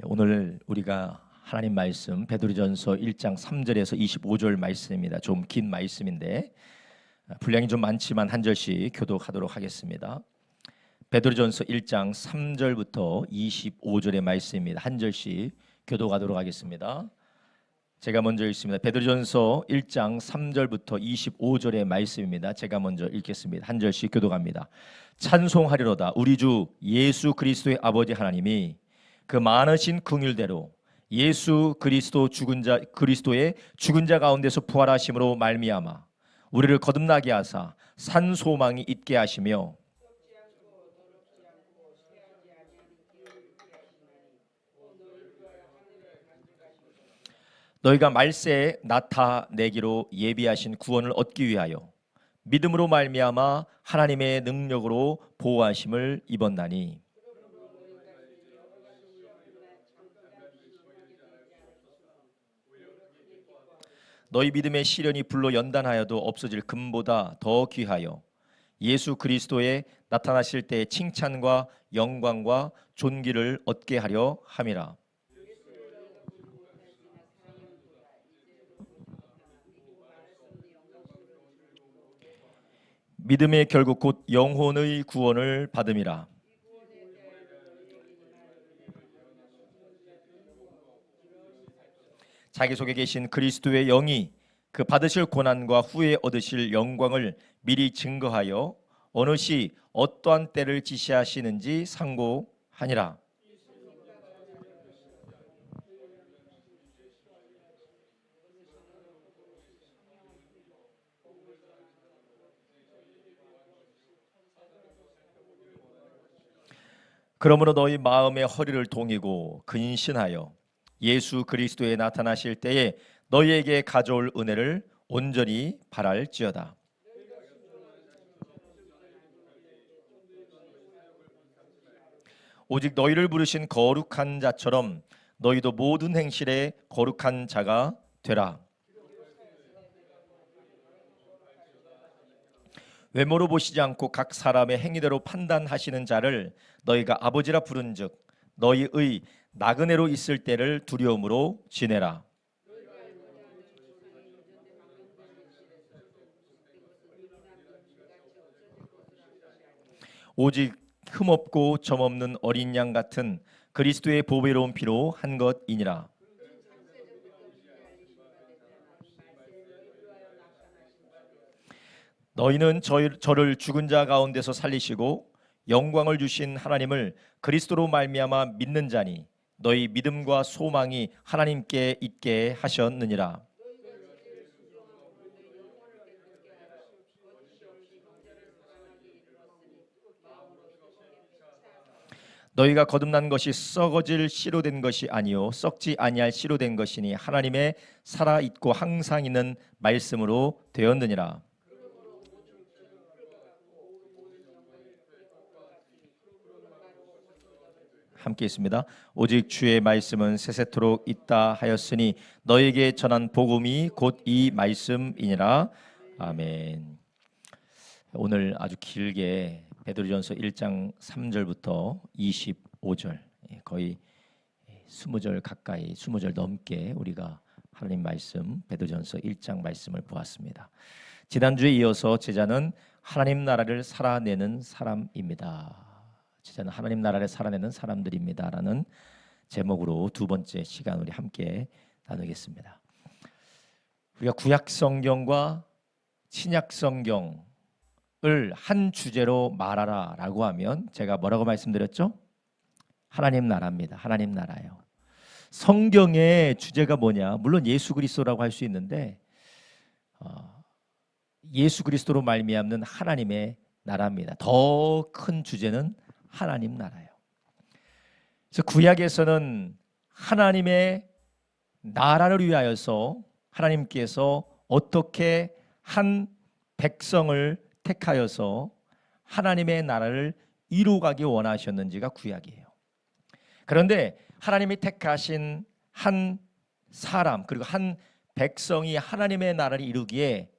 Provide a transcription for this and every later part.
오늘 우리가 하나님 말씀 베드로전서 1장 3절에서 25절 말씀입니다. 좀 긴 말씀인데 분량이 좀 많지만 한 절씩 교독하도록 하겠습니다. 베드로전서 1장 3절부터 25절의 말씀입니다. 한 절씩 교독하도록 하겠습니다. 제가 먼저 읽습니다. 베드로전서 1장 3절부터 25절의 말씀입니다. 제가 먼저 읽겠습니다. 한 절씩 교독합니다. 찬송하리로다. 우리 주 예수 그리스도의 아버지 하나님이 그 많으신 긍휼대로 예수 그리스도의 죽은 자 가운데서 부활하심으로 말미암아 우리를 거듭나게 하사 산 소망이 있게 하시며 너희가 말세에 나타내기로 예비하신 구원을 얻기 위하여 믿음으로 말미암아 하나님의 능력으로 보호하심을 입었나니 너희 믿음의 시련이 불로 연단하여도 없어질 금보다 더 귀하여 예수 그리스도의 나타나실 때의 칭찬과 영광과 존귀를 얻게 하려 함이라. 믿음의 결국 곧 영혼의 구원을 받음이라. 자기 속에 계신 그리스도의 영이 그 받으실 고난과 후에 얻으실 영광을 미리 증거하여 어느 시 어떠한 때를 지시하시는지 상고하니라. 그러므로 너희 마음의 허리를 동이고 근신하여 예수 그리스도에 나타나실 때에 너희에게 가져올 은혜를 온전히 바랄지어다. 오직 너희를 부르신 거룩한 자처럼 너희도 모든 행실에 거룩한 자가 되라. 외모로 보시지 않고 각 사람의 행위대로 판단하시는 자를 너희가 아버지라 부른즉 너희의 나그네로 있을 때를 두려움으로 지내라. 오직 흠없고 점없는 어린 양 같은 그리스도의 보배로운 피로 한 것이니라. 너희는 저를 죽은 자 가운데서 살리시고 영광을 주신 하나님을 그리스도로 말미암아 믿는 자니 너희 믿음과 소망이 하나님께 있게 하셨느니라. 너희가 거듭난 것이 썩어질 씨로 된 것이 아니요 썩지 아니할 씨로 된 것이니 하나님의 살아 있고 항상 있는 말씀으로 되었느니라. 함께 있습니다. 오직 주의 말씀은 세세토록 있다 하였으니 너에게 전한 복음이 곧 이 말씀이니라. 아멘. 오늘 아주 길게 베드로전서 1장 3절부터 25절 거의 20절 가까이 20절 넘게 우리가 하나님 말씀 베드로전서 1장 말씀을 보았습니다. 지난주에 이어서 제자는 하나님 나라를 살아내는 사람입니다. 제자는 하나님 나라를 살아내는 사람들입니다라는 제목으로 두 번째 시간 우리 함께 나누겠습니다. 우리가 구약 성경과 신약 성경을 한 주제로 말하라라고 하면 제가 뭐라고 말씀드렸죠? 하나님 나라입니다. 하나님 나라예요. 성경의 주제가 뭐냐? 물론 예수 그리스도라고 할 수 있는데 예수 그리스도로 말미암는 하나님의 나라입니다. 더 큰 주제는 하나님 나라예요. 그래서 구약에서는 하나님의 나라를 위하여서 하나님께서 어떻게 한 백성을 택하여서 하나님의 나라를 이루어가기 원하셨는지가 구약이에요. 그런데 하나님이 택하신 한 사람 그리고 한 백성이 하나님의 나라를 이루기에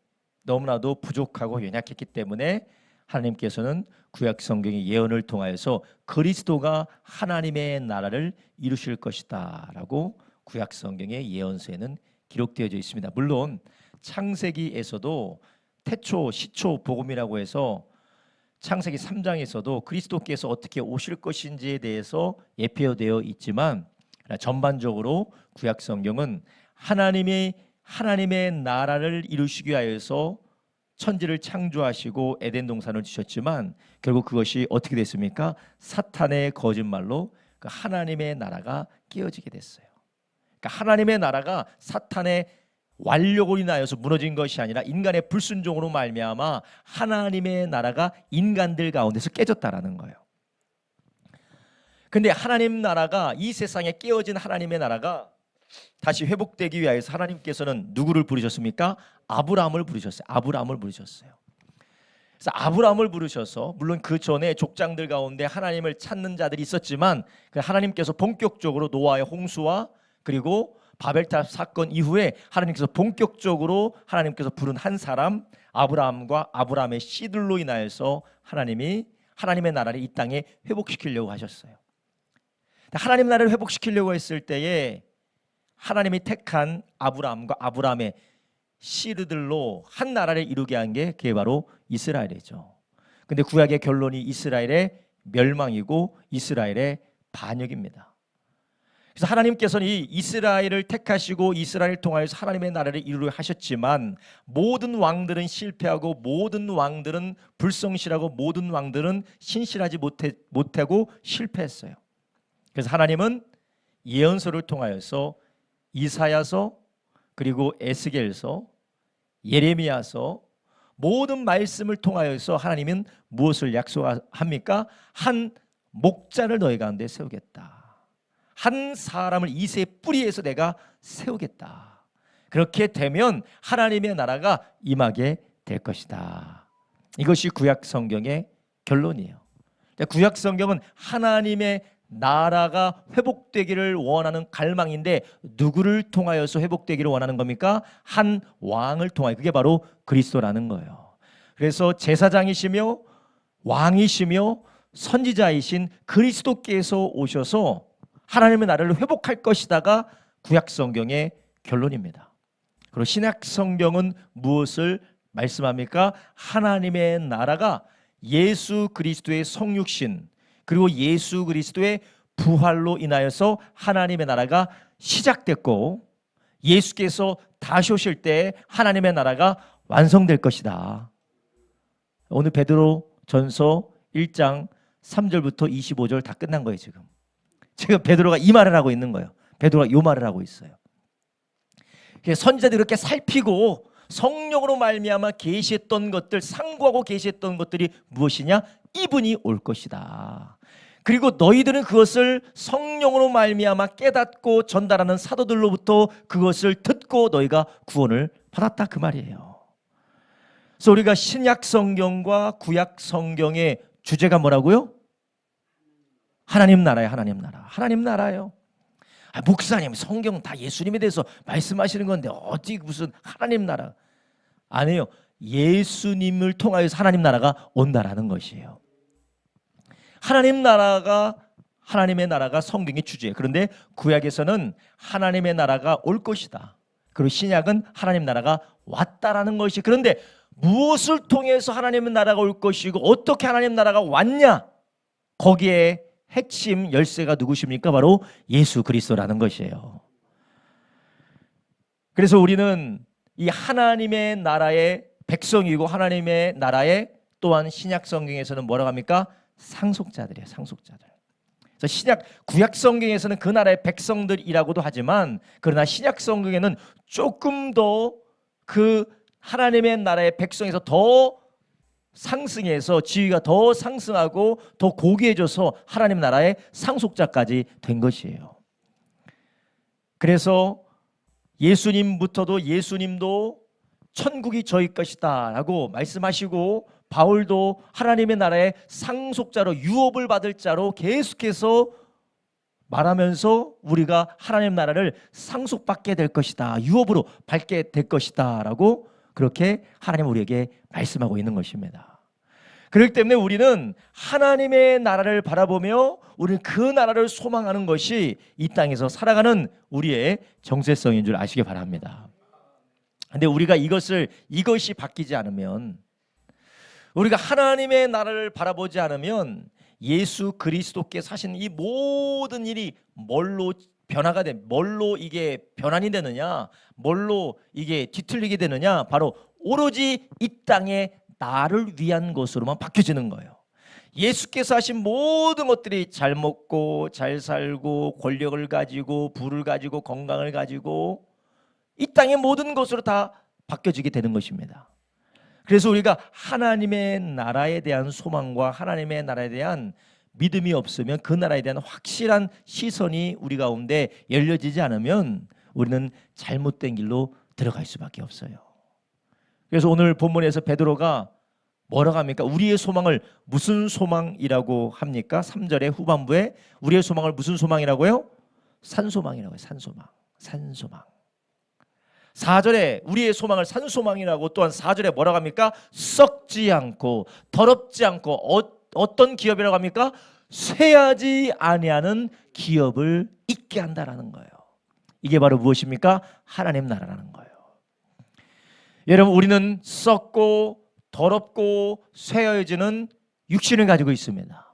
너무나도 부족하고 연약했기 때문에 하나님께서는 구약 성경의 예언을 통하여서 그리스도가 하나님의 나라를 이루실 것이다라고 구약 성경의 예언서에는 기록되어져 있습니다. 물론 창세기에서도 태초, 시초, 복음이라고 해서 창세기 3장에서도 그리스도께서 어떻게 오실 것인지에 대해서 예표되어 있지만 전반적으로 구약 성경은 하나님의 나라를 이루시기 위하여서 천지를 창조하시고 에덴 동산을 주셨지만 결국 그것이 어떻게 됐습니까? 사탄의 거짓말로 그 하나님의 나라가 깨어지게 됐어요. 그러니까 하나님의 나라가 사탄의 완력으로 인하여서 무너진 것이 아니라 인간의 불순종으로 말미암아 하나님의 나라가 인간들 가운데서 깨졌다라는 거예요. 근데 하나님 나라가, 이 세상에 깨어진 하나님의 나라가 다시 회복되기 위하여서 하나님께서는 누구를 부르셨습니까? 아브라함을 부르셨어요. 아브라함을 부르셨어요. 그래서 아브라함을 부르셔서, 물론 그 전에 족장들 가운데 하나님을 찾는 자들이 있었지만 하나님께서 본격적으로 노아의 홍수와 그리고 바벨탑 사건 이후에 하나님께서 본격적으로 하나님께서 부른 한 사람, 아브라함과 아브라함의 씨들로 인하여서 하나님이 하나님의 나라를 이 땅에 회복시키려고 하셨어요. 하나님 나라를 회복시키려고 했을 때에 하나님이 택한 아브라함과 아브라함의 씨들로 한 나라를 이루게 한 게 그게 바로 이스라엘이죠. 근데 구약의 결론이 이스라엘의 멸망이고 이스라엘의 반역입니다. 그래서 하나님께서는 이 이스라엘을 택하시고 이스라엘을 통하여서 하나님의 나라를 이루려 하셨지만 모든 왕들은 실패하고 모든 왕들은 불성실하고 모든 왕들은 신실하지 못하고 실패했어요. 그래서 하나님은 예언서를 통하여서 이사야서 그리고 에스겔서, 예레미야서 모든 말씀을 통하여서 하나님은 무엇을 약속합니까? 한 목자를 너희 가운데 세우겠다. 한 사람을 이새의 뿌리에서 내가 세우겠다. 그렇게 되면 하나님의 나라가 임하게 될 것이다. 이것이 구약 성경의 결론이에요. 구약 성경은 하나님의 나라가 회복되기를 원하는 갈망인데 누구를 통하여서 회복되기를 원하는 겁니까? 한 왕을 통하여. 그게 바로 그리스도라는 거예요. 그래서 제사장이시며 왕이시며 선지자이신 그리스도께서 오셔서 하나님의 나라를 회복할 것이다가 구약 성경의 결론입니다. 그리고 신약 성경은 무엇을 말씀합니까? 하나님의 나라가 예수 그리스도의 성육신 그리고 예수 그리스도의 부활로 인하여서 하나님의 나라가 시작됐고 예수께서 다시 오실 때 하나님의 나라가 완성될 것이다. 오늘 베드로 전서 1장 3절부터 25절 다 끝난 거예요. 지금 베드로가 이 말을 하고 있는 거예요. 베드로가 이 말을 하고 있어요. 선지자들이 이렇게 살피고 성령으로 말미암아 계시했던 것들, 상고하고 계시했던 것들이 무엇이냐? 이분이 올 것이다. 그리고 너희들은 그것을 성령으로 말미암아 깨닫고 전달하는 사도들로부터 그것을 듣고 너희가 구원을 받았다, 그 말이에요. 그래서 우리가 신약 성경과 구약 성경의 주제가 뭐라고요? 하나님 나라예요. 하나님 나라. 하나님 나라예요. 목사님, 성경 다 예수님에 대해서 말씀하시는 건데 어디 무슨 하나님 나라. 아니에요. 예수님을 통하여서 하나님 나라가 온다라는 것이에요. 하나님의 나라가 성경의 주제예요. 그런데 구약에서는 하나님의 나라가 올 것이다. 그리고 신약은 하나님 나라가 왔다라는 것이. 그런데 무엇을 통해서 하나님의 나라가 올 것이고 어떻게 하나님 나라가 왔냐? 거기에 핵심 열쇠가 누구십니까? 바로 예수 그리스도라는 것이에요. 그래서 우리는 이 하나님의 나라의 백성이고 하나님의 나라의 또한 신약 성경에서는 뭐라고 합니까? 상속자들이에요. 상속자들. 그래서 구약 성경에서는 그 나라의 백성들이라고도 하지만 그러나 신약 성경에는 조금 더 그 하나님의 나라의 백성에서 더 상승해서 지위가 더 상승하고 더 고귀해져서 하나님 나라의 상속자까지 된 것이에요. 그래서 예수님도 천국이 저희 것이다 라고 말씀하시고 바울도 하나님의 나라의 상속자로 유업을 받을 자로 계속해서 말하면서 우리가 하나님 나라를 상속받게 될 것이다, 유업으로 받게 될 것이다 라고 그렇게 하나님 우리에게 말씀하고 있는 것입니다. 그렇기 때문에 우리는 하나님의 나라를 바라보며 우리는 그 나라를 소망하는 것이 이 땅에서 살아가는 우리의 정체성인 줄 아시기 바랍니다. 근데 우리가 이것이 바뀌지 않으면, 우리가 하나님의 나라를 바라보지 않으면 예수 그리스도께서 하신 이 모든 일이 뭘로 변화가 돼, 뭘로 이게 변환이 되느냐, 뭘로 이게 뒤틀리게 되느냐, 바로 오로지 이 땅에 나를 위한 것으로만 바뀌어지는 거예요. 예수께서 하신 모든 것들이 잘 먹고 잘 살고 권력을 가지고 부를 가지고 건강을 가지고 이 땅의 모든 것으로 다 바뀌어지게 되는 것입니다. 그래서 우리가 하나님의 나라에 대한 소망과 하나님의 나라에 대한 믿음이 없으면, 그 나라에 대한 확실한 시선이 우리 가운데 열려지지 않으면 우리는 잘못된 길로 들어갈 수밖에 없어요. 그래서 오늘 본문에서 베드로가 뭐라고 합니까? 우리의 소망을 무슨 소망이라고 합니까? 3절의 후반부에 우리의 소망을 무슨 소망이라고요? 산소망이라고요. 산소망. 4절에 우리의 소망을 산소망이라고, 또한 4절에 뭐라고 합니까? 썩지 않고 더럽지 않고 어떤 기업이라고 합니까? 쇠하지 아니하는 기업을 있게 한다라는 거예요. 이게 바로 무엇입니까? 하나님 나라라는 거예요. 여러분, 우리는 썩고 더럽고 쇠해지는 육신을 가지고 있습니다.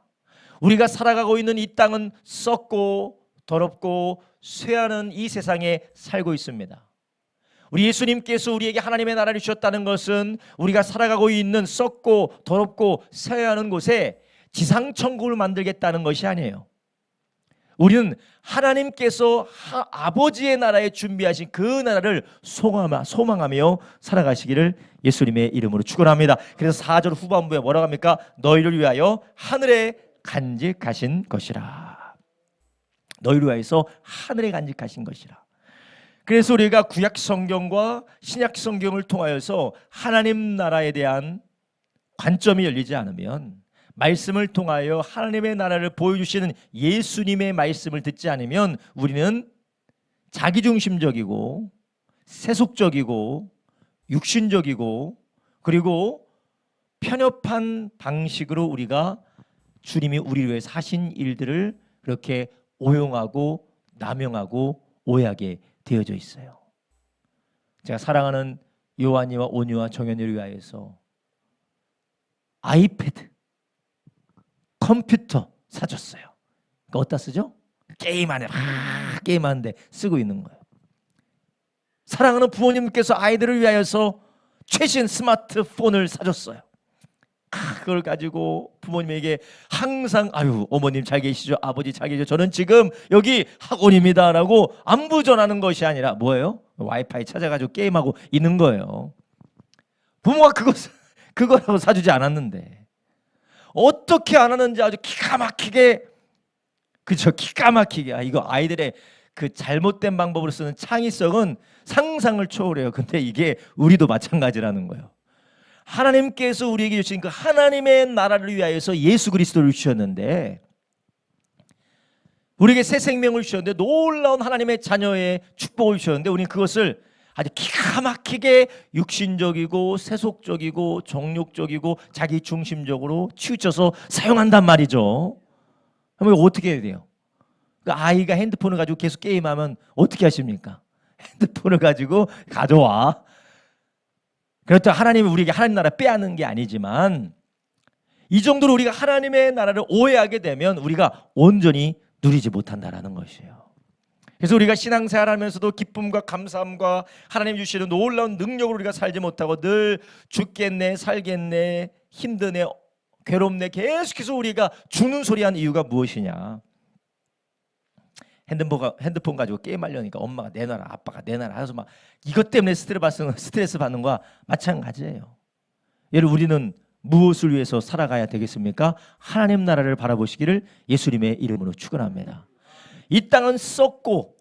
우리가 살아가고 있는 이 땅은 썩고 더럽고 쇠하는 이 세상에 살고 있습니다. 우리 예수님께서 우리에게 하나님의 나라를 주셨다는 것은 우리가 살아가고 있는 썩고 더럽고 쇠하는 곳에 지상천국을 만들겠다는 것이 아니에요. 우리는 하나님께서 아버지의 나라에 준비하신 그 나라를 소망하며 살아가시기를 예수님의 이름으로 축원합니다. 그래서 4절 후반부에 뭐라고 합니까? 너희를 위하여 하늘에 간직하신 것이라. 너희를 위하여서 하늘에 간직하신 것이라. 그래서 우리가 구약 성경과 신약 성경을 통하여서 하나님 나라에 대한 관점이 열리지 않으면, 말씀을 통하여 하나님의 나라를 보여주시는 예수님의 말씀을 듣지 않으면 우리는 자기중심적이고 세속적이고 육신적이고 그리고 편협한 방식으로 우리가 주님이 우리를 위해서 하신 일들을 그렇게 오용하고 남용하고 오해하게 되어져 있어요. 제가 사랑하는 요한이와 온유와 정연이를 위하여서 아이패드, 컴퓨터 사줬어요. 그러니까 어디다 쓰죠? 게임하는데 쓰고 있는 거예요. 사랑하는 부모님께서 아이들을 위하여서 최신 스마트폰을 사줬어요. 그걸 가지고 부모님에게 항상 어머님 잘 계시죠? 아버지 잘 계시죠? 저는 지금 여기 학원입니다 라고 안부 전하는 것이 아니라 뭐예요? 와이파이 찾아가지고 게임하고 있는 거예요. 부모가 그거라고 사주지 않았는데 어떻게 안 하는지 아주 기가 막히게, 그죠? 기가 막히게. 이거 아이들의 그 잘못된 방법으로 쓰는 창의성은 상상을 초월해요. 근데 이게 우리도 마찬가지라는 거예요. 하나님께서 우리에게 주신 그 하나님의 나라를 위하여서 예수 그리스도를 주셨는데, 우리에게 새 생명을 주셨는데, 놀라운 하나님의 자녀의 축복을 주셨는데, 우리는 그것을 아주 기가 막히게 육신적이고 세속적이고 정욕적이고 자기중심적으로 치우쳐서 사용한단 말이죠. 그럼 어떻게 해야 돼요? 그 아이가 핸드폰을 가지고 계속 게임하면 어떻게 하십니까? 핸드폰을 가지고 가져와. 그렇다고 하나님이 우리에게 하나님 나라 빼앗는 게 아니지만, 이 정도로 우리가 하나님의 나라를 오해하게 되면 우리가 온전히 누리지 못한다라는 것이에요. 그래서 우리가 신앙생활 하면서도 기쁨과 감사함과 하나님 주시는 놀라운 능력으로 우리가 살지 못하고 늘 죽겠네, 살겠네, 힘드네, 괴롭네 계속해서 우리가 죽는 소리 하는 이유가 무엇이냐? 핸드폰 가지고 게임하려니까 엄마가 내놔라, 아빠가 내놔라 해서 막 이것 때문에 스트레스 받는 거와 마찬가지예요. 여러분, 우리는 무엇을 위해서 살아가야 되겠습니까? 하나님 나라를 바라보시기를 예수님의 이름으로 축원합니다. 이 땅은 썩고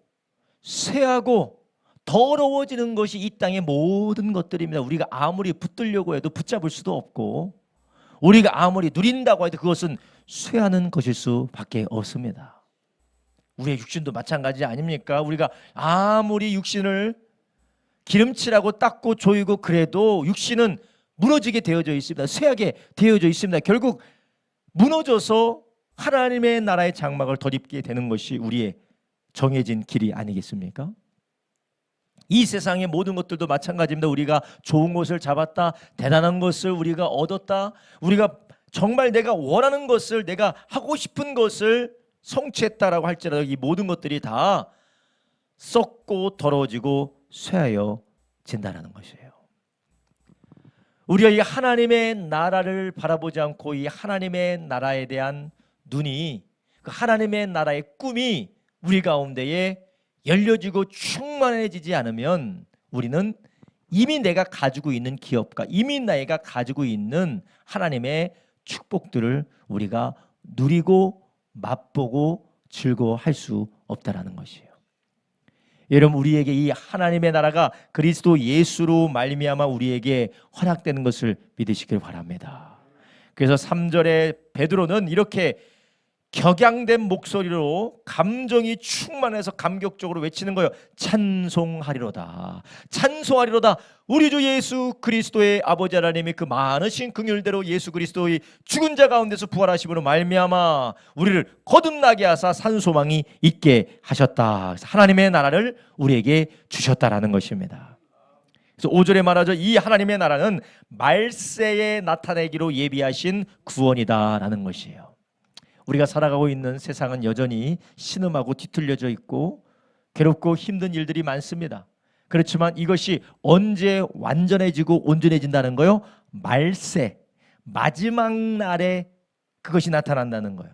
쇠하고 더러워지는 것이 이 땅의 모든 것들입니다. 우리가 아무리 붙들려고 해도 붙잡을 수도 없고, 우리가 아무리 누린다고 해도 그것은 쇠하는 것일 수밖에 없습니다. 우리의 육신도 마찬가지 아닙니까? 우리가 아무리 육신을 기름칠하고 닦고 조이고 그래도 육신은 무너지게 되어져 있습니다. 쇠하게 되어져 있습니다. 결국 무너져서 하나님의 나라의 장막을 덧입게 되는 것이 우리의 정해진 길이 아니겠습니까? 이 세상의 모든 것들도 마찬가지입니다. 우리가 좋은 것을 잡았다, 대단한 것을 우리가 얻었다, 우리가 정말 내가 원하는 것을, 내가 하고 싶은 것을 성취했다라고 할지라도 이 모든 것들이 다 썩고 더러워지고 쇠하여 진다라는 것이에요. 우리가 이 하나님의 나라를 바라보지 않고 이 하나님의 나라에 대한 눈이, 그 하나님의 나라의 꿈이 우리 가운데에 열려지고 충만해지지 않으면 우리는 이미 내가 가지고 있는 기업과 이미 내가 가지고 있는 하나님의 축복들을 우리가 누리고 맛보고 즐거워할 수 없다라는 것이에요. 여러분, 우리에게 이 하나님의 나라가 그리스도 예수로 말미암아 우리에게 허락되는 것을 믿으시길 바랍니다. 그래서 3절에 베드로는 이렇게 격양된 목소리로 감정이 충만해서 감격적으로 외치는 거예요. 찬송하리로다, 찬송하리로다. 우리 주 예수 그리스도의 아버지 하나님이 그 많으신 긍휼대로 예수 그리스도의 죽은 자 가운데서 부활하심으로 말미암아 우리를 거듭나게 하사 산소망이 있게 하셨다. 하나님의 나라를 우리에게 주셨다라는 것입니다. 그래서 5절에 말하죠. 이 하나님의 나라는 말세에 나타내기로 예비하신 구원이다라는 것이에요. 우리가 살아가고 있는 세상은 여전히 신음하고 뒤틀려져 있고 괴롭고 힘든 일들이 많습니다. 그렇지만 이것이 언제 완전해지고 온전해진다는 거요? 말세, 마지막 날에 그것이 나타난다는 거예요.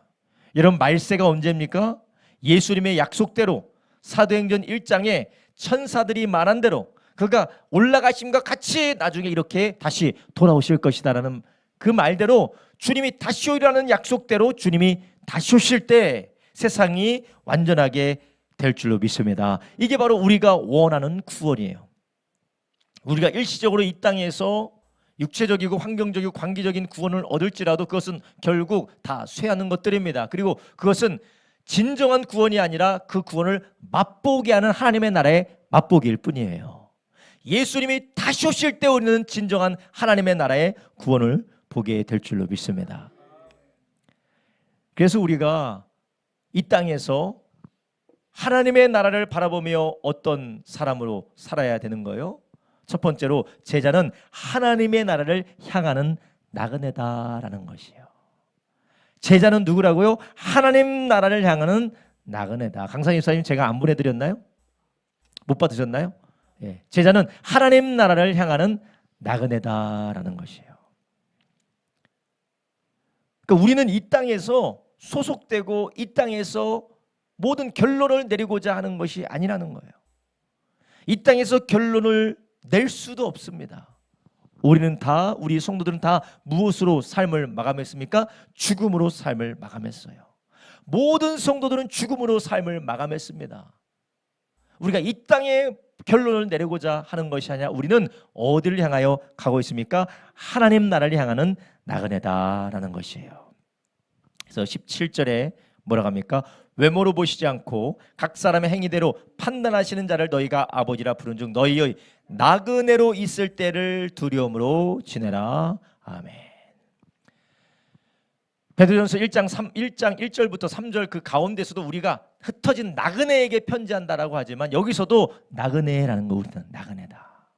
여러분, 말세가 언제입니까? 예수님의 약속대로 사도행전 1장에 천사들이 말한 대로 그가 올라가심과 같이 나중에 이렇게 다시 돌아오실 것이다라는 그 말대로 주님이 다시 오리라는 약속대로 주님이 다시 오실 때 세상이 완전하게 될 줄로 믿습니다. 이게 바로 우리가 원하는 구원이에요. 우리가 일시적으로 이 땅에서 육체적이고 환경적이고 관계적인 구원을 얻을지라도 그것은 결국 다 쇠하는 것들입니다. 그리고 그것은 진정한 구원이 아니라 그 구원을 맛보게 하는 하나님의 나라의 맛보기일 뿐이에요. 예수님이 다시 오실 때 우리는 진정한 하나님의 나라의 구원을 보게 될 줄로 믿습니다. 그래서 우리가 이 땅에서 하나님의 나라를 바라보며 어떤 사람으로 살아야 되는 거예요? 첫 번째로 제자는 하나님의 나라를 향하는 나그네다라는 것이에요. 제자는 누구라고요? 하나님 나라를 향하는 나그네다. 강산 집사님 제가 안 보내드렸나요? 못 받으셨나요? 예. 제자는 하나님 나라를 향하는 나그네다라는 것이에요. 그러니까 우리는 이 땅에서 소속되고 이 땅에서 모든 결론을 내리고자 하는 것이 아니라는 거예요. 이 땅에서 결론을 낼 수도 없습니다. 우리는 다, 우리 성도들은 다 무엇으로 삶을 마감했습니까? 죽음으로 삶을 마감했어요. 모든 성도들은 죽음으로 삶을 마감했습니다. 우리가 이 땅에 결론을 내리고자 하는 것이 아니라 우리는 어디를 향하여 가고 있습니까? 하나님 나라를 향하는 나그네다라는 것이에요. 그래서 17절에 뭐라고 합니까? 외모로 보시지 않고 각 사람의 행위대로 판단하시는 자를 너희가 아버지라 부른즉 너희의 나그네로 있을 때를 두려움으로 지내라. 아멘. 베드로전서 1장 1절부터 3절 그 가운데서도 우리가 흩어진 나그네에게 편지한다라고 하지만 여기서도 나그네라는 거, 우리는 나그네다.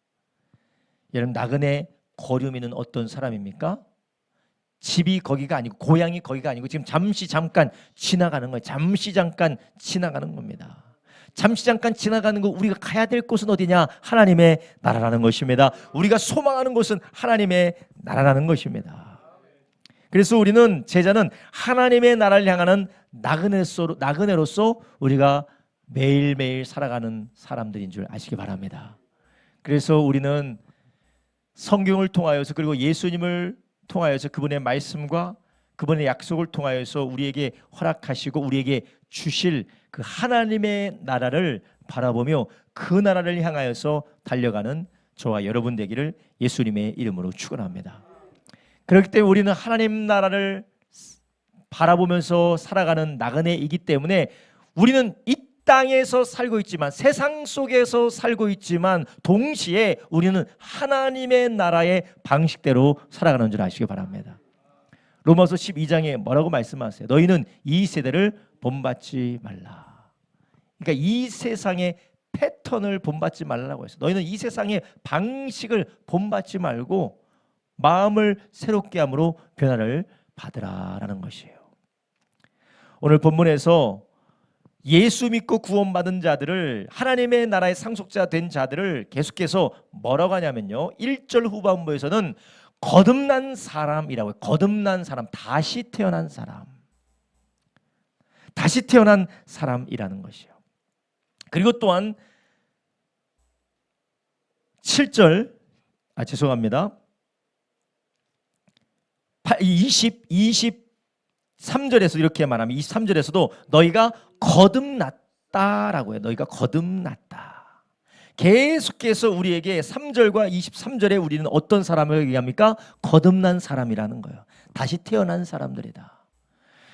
여러분, 나그네 거류민은 어떤 사람입니까? 집이 거기가 아니고 고향이 거기가 아니고 지금 잠깐 지나가는 거예요. 잠깐 지나가는 겁니다. 잠깐 지나가는 거, 우리가 가야 될 곳은 어디냐? 하나님의 나라라는 것입니다. 우리가 소망하는 곳은 하나님의 나라라는 것입니다. 그래서 우리는, 제자는 하나님의 나라를 향하는 나그네로서 우리가 매일매일 살아가는 사람들인 줄 아시기 바랍니다. 그래서 우리는 성경을 통하여서, 그리고 예수님을 통하여서, 그분의 말씀과 그분의 약속을 통하여서 우리에게 허락하시고 우리에게 주실 그 하나님의 나라를 바라보며 그 나라를 향하여서 달려가는 저와 여러분 되기를 예수님의 이름으로 축원합니다. 그렇기 때문에 우리는 하나님 나라를 바라보면서 살아가는 나그네이기 때문에 우리는 이 땅에서 살고 있지만, 세상 속에서 살고 있지만 동시에 우리는 하나님의 나라의 방식대로 살아가는 줄 아시기 바랍니다. 로마서 12장에 뭐라고 말씀하세요? 너희는 이 세대를 본받지 말라. 그러니까 이 세상의 패턴을 본받지 말라고 했어요. 너희는 이 세상의 방식을 본받지 말고 마음을 새롭게 함으로 변화를 받으라라는 것이에요. 오늘 본문에서 예수 믿고 구원받은 자들을, 하나님의 나라의 상속자 된 자들을 계속해서 뭐라고 하냐면요, 1절 후반부에서는 거듭난 사람이라고 해요. 거듭난 사람, 다시 태어난 사람, 다시 태어난 사람이라는 것이요. 그리고 또한 7절, 죄송합니다. 23절에서 이렇게 말하면, 23절에서도 너희가 거듭났다라고 해요. 너희가 거듭났다. 계속해서 우리에게 3절과 23절에 우리는 어떤 사람을 얘기합니까? 거듭난 사람이라는 거예요. 다시 태어난 사람들이다.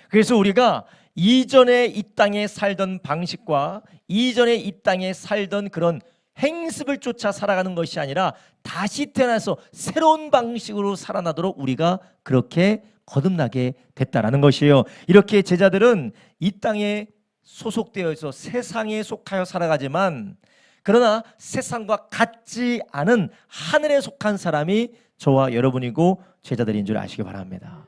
그래서 우리가 이전에 이 땅에 살던 방식과 이전에 이 땅에 살던 그런 행습을 쫓아 살아가는 것이 아니라 다시 태어나서 새로운 방식으로 살아나도록 우리가 그렇게 거듭나게 됐다라는 것이에요. 이렇게 제자들은 이 땅에 소속되어 있어 세상에 속하여 살아가지만, 그러나 세상과 같지 않은 하늘에 속한 사람이 저와 여러분이고 제자들인 줄 아시기 바랍니다.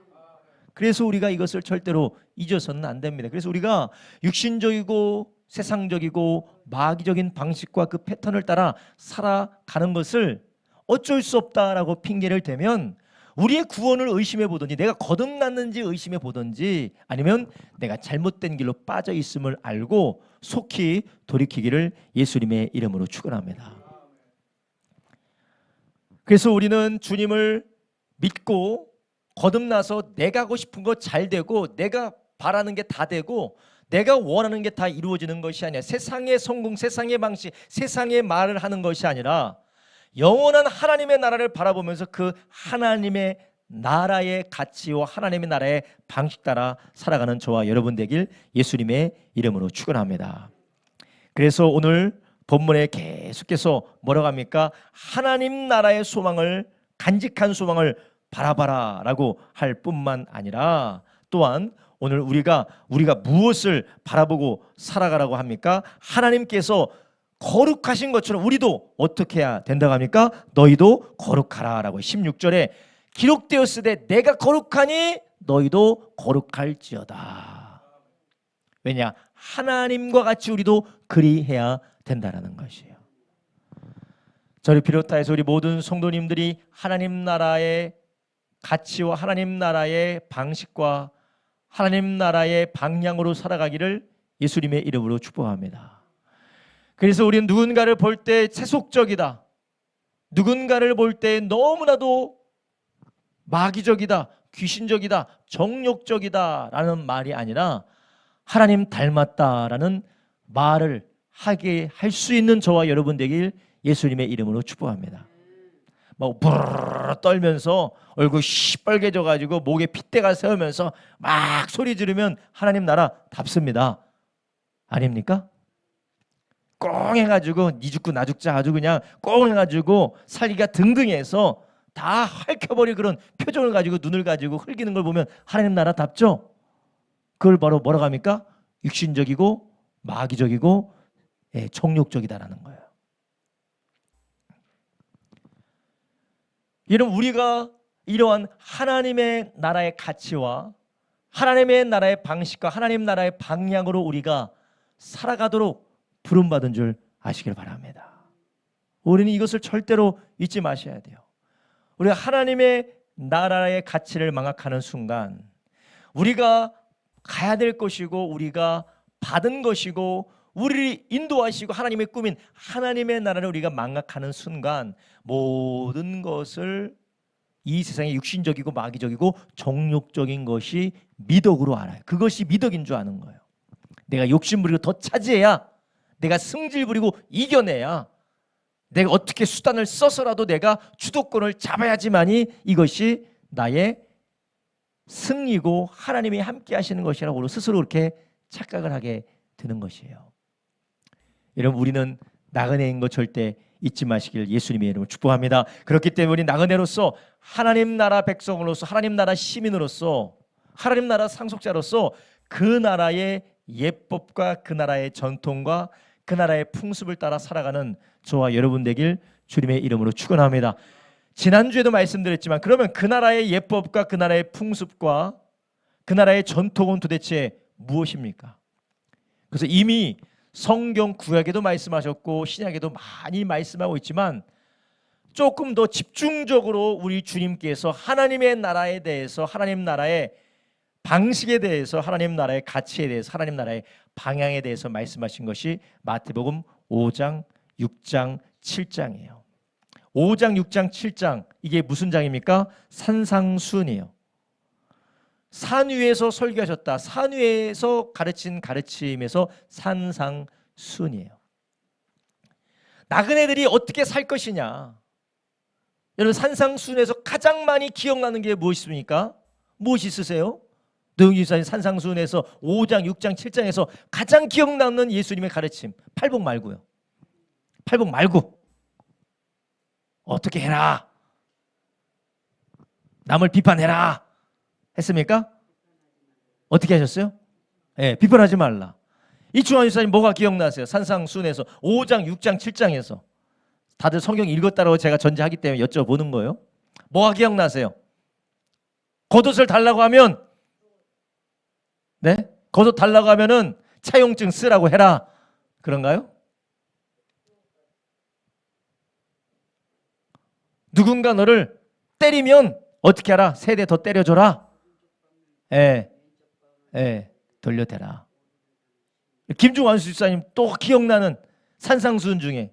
그래서 우리가 이것을 절대로 잊어서는 안 됩니다. 그래서 우리가 육신적이고 세상적이고 마귀적인 방식과 그 패턴을 따라 살아가는 것을 어쩔 수 없다라고 핑계를 대면 우리의 구원을 의심해 보든지, 내가 거듭났는지 의심해 보든지, 아니면 내가 잘못된 길로 빠져 있음을 알고 속히 돌이키기를 예수님의 이름으로 축원합니다. 그래서 우리는 주님을 믿고 거듭나서 내가 하고 싶은 거 잘 되고, 내가 바라는 게 다 되고, 내가 원하는 게 다 이루어지는 것이 아니라, 세상의 성공, 세상의 방식, 세상의 말을 하는 것이 아니라 영원한 하나님의 나라를 바라보면서 그 하나님의 나라의 가치와 하나님의 나라의 방식 따라 살아가는 저와 여러분 되길 예수님의 이름으로 축원합니다. 그래서 오늘 본문에 계속해서 뭐라고 합니까? 하나님 나라의 소망을, 간직한 소망을 바라봐라 라고 할 뿐만 아니라, 또한 오늘 우리가 무엇을 바라보고 살아가라고 합니까? 하나님께서 거룩하신 것처럼 우리도 어떻게 해야 된다고 합니까? 너희도 거룩하라 라고 16절에 기록되었으되 내가 거룩하니 너희도 거룩할지어다. 왜냐? 하나님과 같이 우리도 그리해야 된다는 것이에요. 저를 비롯하여서 우리 모든 성도님들이 하나님 나라의 가치와 하나님 나라의 방식과 하나님 나라의 방향으로 살아가기를 예수님의 이름으로 축복합니다. 그래서 우리는 누군가를 볼 때 세속적이다, 누군가를 볼 때 너무나도 마귀적이다, 귀신적이다, 정욕적이다 라는 말이 아니라 하나님 닮았다라는 말을 하게 할 수 있는 저와 여러분 되길 예수님의 이름으로 축복합니다. 막 부르르 떨면서 얼굴 시뻘개져 가지고 목에 핏대가 세우면서 막 소리 지르면 하나님 나라 답습니다. 아닙니까? 꽁 해가지고 니 죽고 나 죽자 아주 그냥 꽁 해가지고 살기가 등등해서 다 핥혀버릴 그런 표정을 가지고 눈을 가지고 흘기는 걸 보면 하나님 나라 답죠? 그걸 바로 뭐라고 합니까? 육신적이고 마귀적이고 정욕적이다라는 거예요. 여러분, 우리가 이러한 하나님의 나라의 가치와 하나님의 나라의 방식과 하나님 나라의 방향으로 우리가 살아가도록 부름받은 줄 아시길 바랍니다. 우리는 이것을 절대로 잊지 마셔야 돼요. 우리가 하나님의 나라의 가치를 망각하는 순간, 우리가 가야 될 것이고 우리가 받은 것이고 우리를 인도하시고 하나님의 꿈인 하나님의 나라를 우리가 망각하는 순간, 모든 것을 이 세상에 육신적이고 마귀적이고 정욕적인 것이 미덕으로 알아요. 그것이 미덕인 줄 아는 거예요. 내가 욕심 부리고 더 차지해야, 내가 승질 부리고 이겨내야, 내가 어떻게 수단을 써서라도 내가 주도권을 잡아야지만이 이것이 나의 승리고 하나님이 함께 하시는 것이라고 스스로 그렇게 착각을 하게 되는 것이에요. 여러분 우리는 나그네인 거 절대 잊지 마시길 예수님의 이름으로 축복합니다. 그렇기 때문에 우리 나그네로서 하나님 나라 백성으로서 하나님 나라 시민으로서 하나님 나라 상속자로서 그 나라의 예법과 그 나라의 전통과 그 나라의 풍습을 따라 살아가는 저와 여러분 되길 주님의 이름으로 축원합니다. 지난주에도 말씀드렸지만 그러면 그 나라의 예법과 그 나라의 풍습과 그 나라의 전통은 도대체 무엇입니까? 그래서 이미 성경 구약에도 말씀하셨고 신약에도 많이 말씀하고 있지만 조금 더 집중적으로 우리 주님께서 하나님의 나라에 대해서 하나님 나라의 방식에 대해서 하나님 나라의 가치에 대해서 하나님 나라의 방향에 대해서 말씀하신 것이 마태복음 5장, 6장, 7장이에요. 5장, 6장, 7장 이게 무슨 장입니까? 산상수훈이에요. 산 위에서 설교하셨다. 산 위에서 가르친 가르침에서 산상수훈이에요. 나그네들이 어떻게 살 것이냐. 여러분 산상수훈에서 가장 많이 기억나는 게 무엇입니까? 무엇이 있으세요? 노영희 집사님 산상수훈에서 5장, 6장, 7장에서 가장 기억나는 예수님의 가르침 팔복 말고요. 팔복 말고 어떻게 해라. 남을 비판해라. 했습니까? 어떻게 하셨어요? 네, 비판하지 말라. 이충환 집사님 뭐가 기억나세요? 산상수훈에서 5장, 6장, 7장에서 다들 성경 읽었다고 제가 전제하기 때문에 여쭤보는 거예요. 뭐가 기억나세요? 겉옷을 달라고 하면 네? 겉옷 달라고 하면은 차용증 쓰라고 해라. 그런가요? 누군가 너를 때리면 어떻게 하라? 세 대 더 때려줘라. 돌려대라. 김중환 수집사님 또 기억나는 산상수훈 중에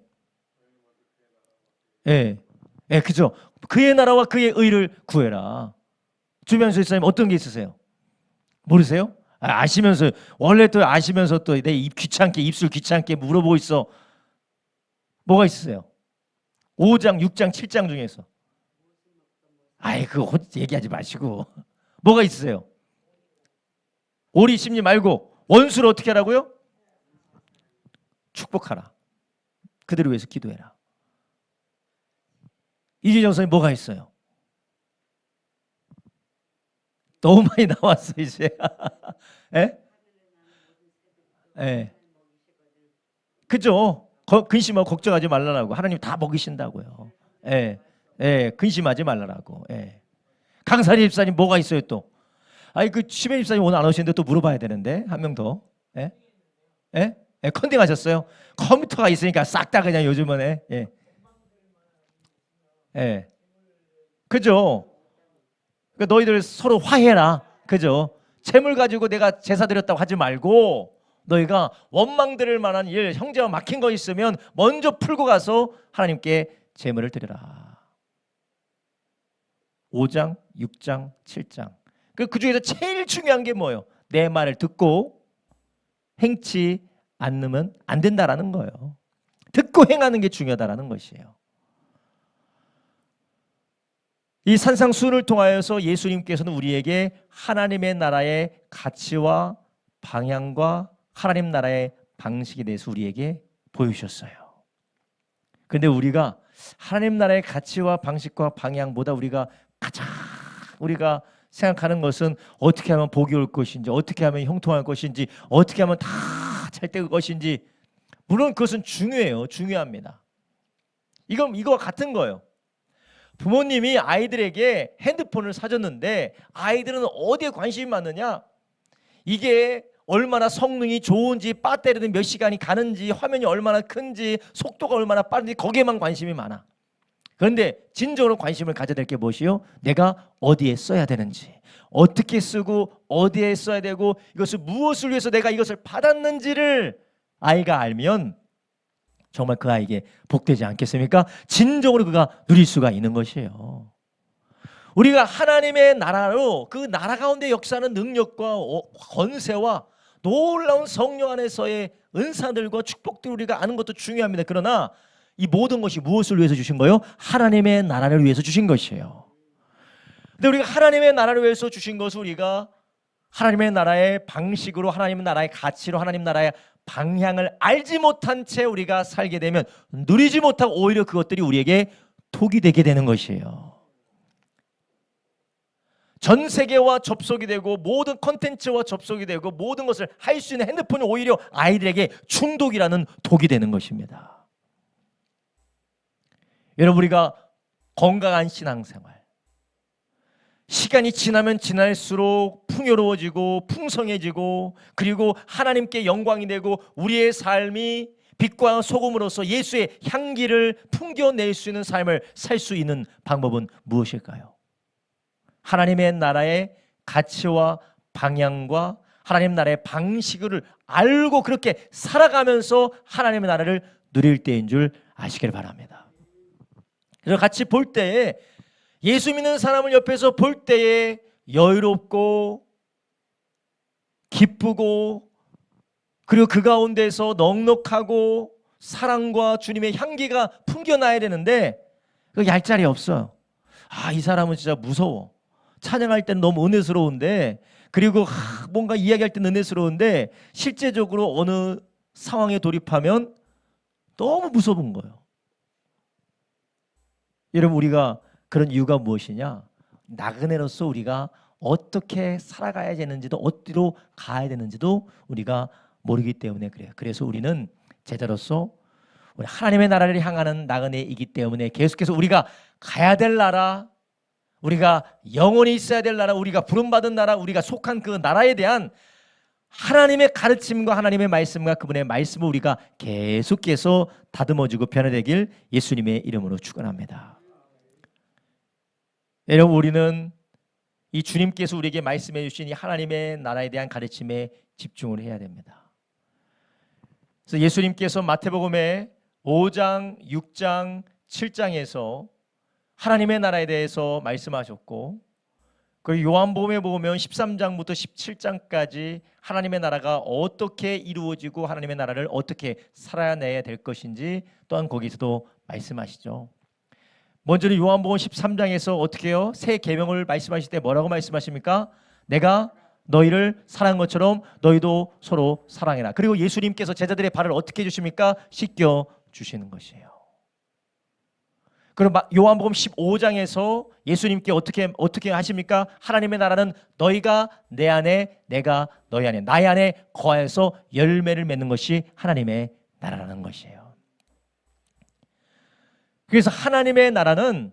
그죠? 그의 나라와 그의 의를 구해라. 주변 수집사님 어떤 게 있으세요? 모르세요? 아시면서 원래 또 아시면서 또 내 입 귀찮게 입술 귀찮게 물어보고 있어. 뭐가 있으세요? 5장, 6장, 7장 중에서 그거 얘기하지 마시고 뭐가 있으세요? 오리 심리 말고 원수를 어떻게 하라고요? 축복하라. 그들을 위해서 기도해라. 이재정 선생님 뭐가 있어요? 너무 많이 나왔어 이제. 그죠? 근심하고 걱정하지 말라고. 하나님 다 먹이신다고요. 근심하지 말라고. 강사리 집사님 뭐가 있어요 또? 그 시베 집사님 오늘 안 오시는데 또 물어봐야 되는데 한 명 더. 컨닝 하셨어요? 컴퓨터가 있으니까 싹 다 그냥 요즘은 그죠? 그러니까 너희들 서로 화해라. 그죠? 재물 가지고 내가 제사 드렸다고 하지 말고 너희가 원망들을 만한 일, 형제와 막힌 거 있으면 먼저 풀고 가서 하나님께 재물을 드려라. 5장, 6장, 7장. 그 중에서 제일 중요한 게 뭐예요? 내 말을 듣고 행치 않으면 안 된다라는 거예요. 듣고 행하는 게 중요하다라는 것이에요. 이 산상수훈을 통하여서 예수님께서는 우리에게 하나님의 나라의 가치와 방향과 하나님 나라의 방식에 대해서 우리에게 보여주셨어요. 그런데 우리가 하나님 나라의 가치와 방식과 방향보다 우리가 가장 우리가 생각하는 것은 어떻게 하면 복이 올 것인지, 어떻게 하면 형통할 것인지, 어떻게 하면 다 잘 될 것인지. 물론 그것은 중요해요. 중요합니다. 이거와 같은 거예요. 부모님이 아이들에게 핸드폰을 사줬는데 아이들은 어디에 관심이 많느냐? 이게 얼마나 성능이 좋은지, 배터리는 몇 시간이 가는지, 화면이 얼마나 큰지, 속도가 얼마나 빠른지 거기에만 관심이 많아. 그런데 진정으로 관심을 가져야 될 게 무엇이요? 내가 어디에 써야 되는지, 어떻게 쓰고 어디에 써야 되고 이것을 무엇을 위해서 내가 이것을 받았는지를 아이가 알면 정말 그 아이에게 복되지 않겠습니까? 진정으로 그가 누릴 수가 있는 것이에요. 우리가 하나님의 나라로 그 나라 가운데 역사하는 능력과 권세와 놀라운 성령 안에서의 은사들과 축복들을 우리가 아는 것도 중요합니다. 그러나 이 모든 것이 무엇을 위해서 주신 거예요? 하나님의 나라를 위해서 주신 것이에요. 근데 우리가 하나님의 나라를 위해서 주신 것을 우리가 하나님의 나라의 방식으로, 하나님의 나라의 가치로, 하나님 나라의 방향을 알지 못한 채 우리가 살게 되면 누리지 못하고 오히려 그것들이 우리에게 독이 되게 되는 것이에요. 전 세계와 접속이 되고 모든 콘텐츠와 접속이 되고 모든 것을 할 수 있는 핸드폰이 오히려 아이들에게 중독이라는 독이 되는 것입니다. 여러분, 우리가 건강한 신앙생활, 시간이 지나면 지날수록 풍요로워지고 풍성해지고 그리고 하나님께 영광이 되고 우리의 삶이 빛과 소금으로서 예수의 향기를 풍겨낼 수 있는 삶을 살 수 있는 방법은 무엇일까요? 하나님의 나라의 가치와 방향과 하나님 나라의 방식을 알고 그렇게 살아가면서 하나님의 나라를 누릴 때인 줄 아시길 바랍니다. 그래서 같이 볼 때에 예수 믿는 사람을 옆에서 볼 때에 여유롭고 기쁘고 그리고 그 가운데서 넉넉하고 사랑과 주님의 향기가 풍겨나야 되는데 그 얄짤이 없어요. 이 사람은 진짜 무서워. 찬양할 때는 너무 은혜스러운데 그리고 뭔가 이야기할 때는 은혜스러운데 실제적으로 어느 상황에 돌입하면 너무 무서운 거예요. 여러분, 우리가 그런 이유가 무엇이냐? 나그네로서 우리가 어떻게 살아가야 되는지도 어디로 가야 되는지도 우리가 모르기 때문에 그래요. 그래서 우리는 제자로서 우리 하나님의 나라를 향하는 나그네이기 때문에 계속해서 우리가 가야 될 나라, 우리가 영원히 있어야 될 나라, 우리가 부름받은 나라, 우리가 속한 그 나라에 대한 하나님의 가르침과 하나님의 말씀과 그분의 말씀을 우리가 계속해서 다듬어지고 변화되길 예수님의 이름으로 축원합니다. 여러분, 우리는 이 주님께서 우리에게 말씀해 주신 이 하나님의 나라에 대한 가르침에 집중을 해야 됩니다. 그래서 예수님께서 마태복음의 5장, 6장, 7장에서 하나님의 나라에 대해서 말씀하셨고 그리고 요한복음에 보면 13장부터 17장까지 하나님의 나라가 어떻게 이루어지고 하나님의 나라를 어떻게 살아내야 될 것인지 또한 거기서도 말씀하시죠. 먼저는 요한복음 13장에서 어떻게 해요? 새 계명을 말씀하실 때 뭐라고 말씀하십니까? 내가 너희를 사랑한 것처럼 너희도 서로 사랑해라. 그리고 예수님께서 제자들의 발을 어떻게 해주십니까? 씻겨 주시는 것이에요. 그리고 요한복음 15장에서 예수님께 어떻게 하십니까? 하나님의 나라는 너희가 내 안에 내가 너희 안에 나의 안에 거하여서 열매를 맺는 것이 하나님의 나라라는 것이에요. 그래서 하나님의 나라는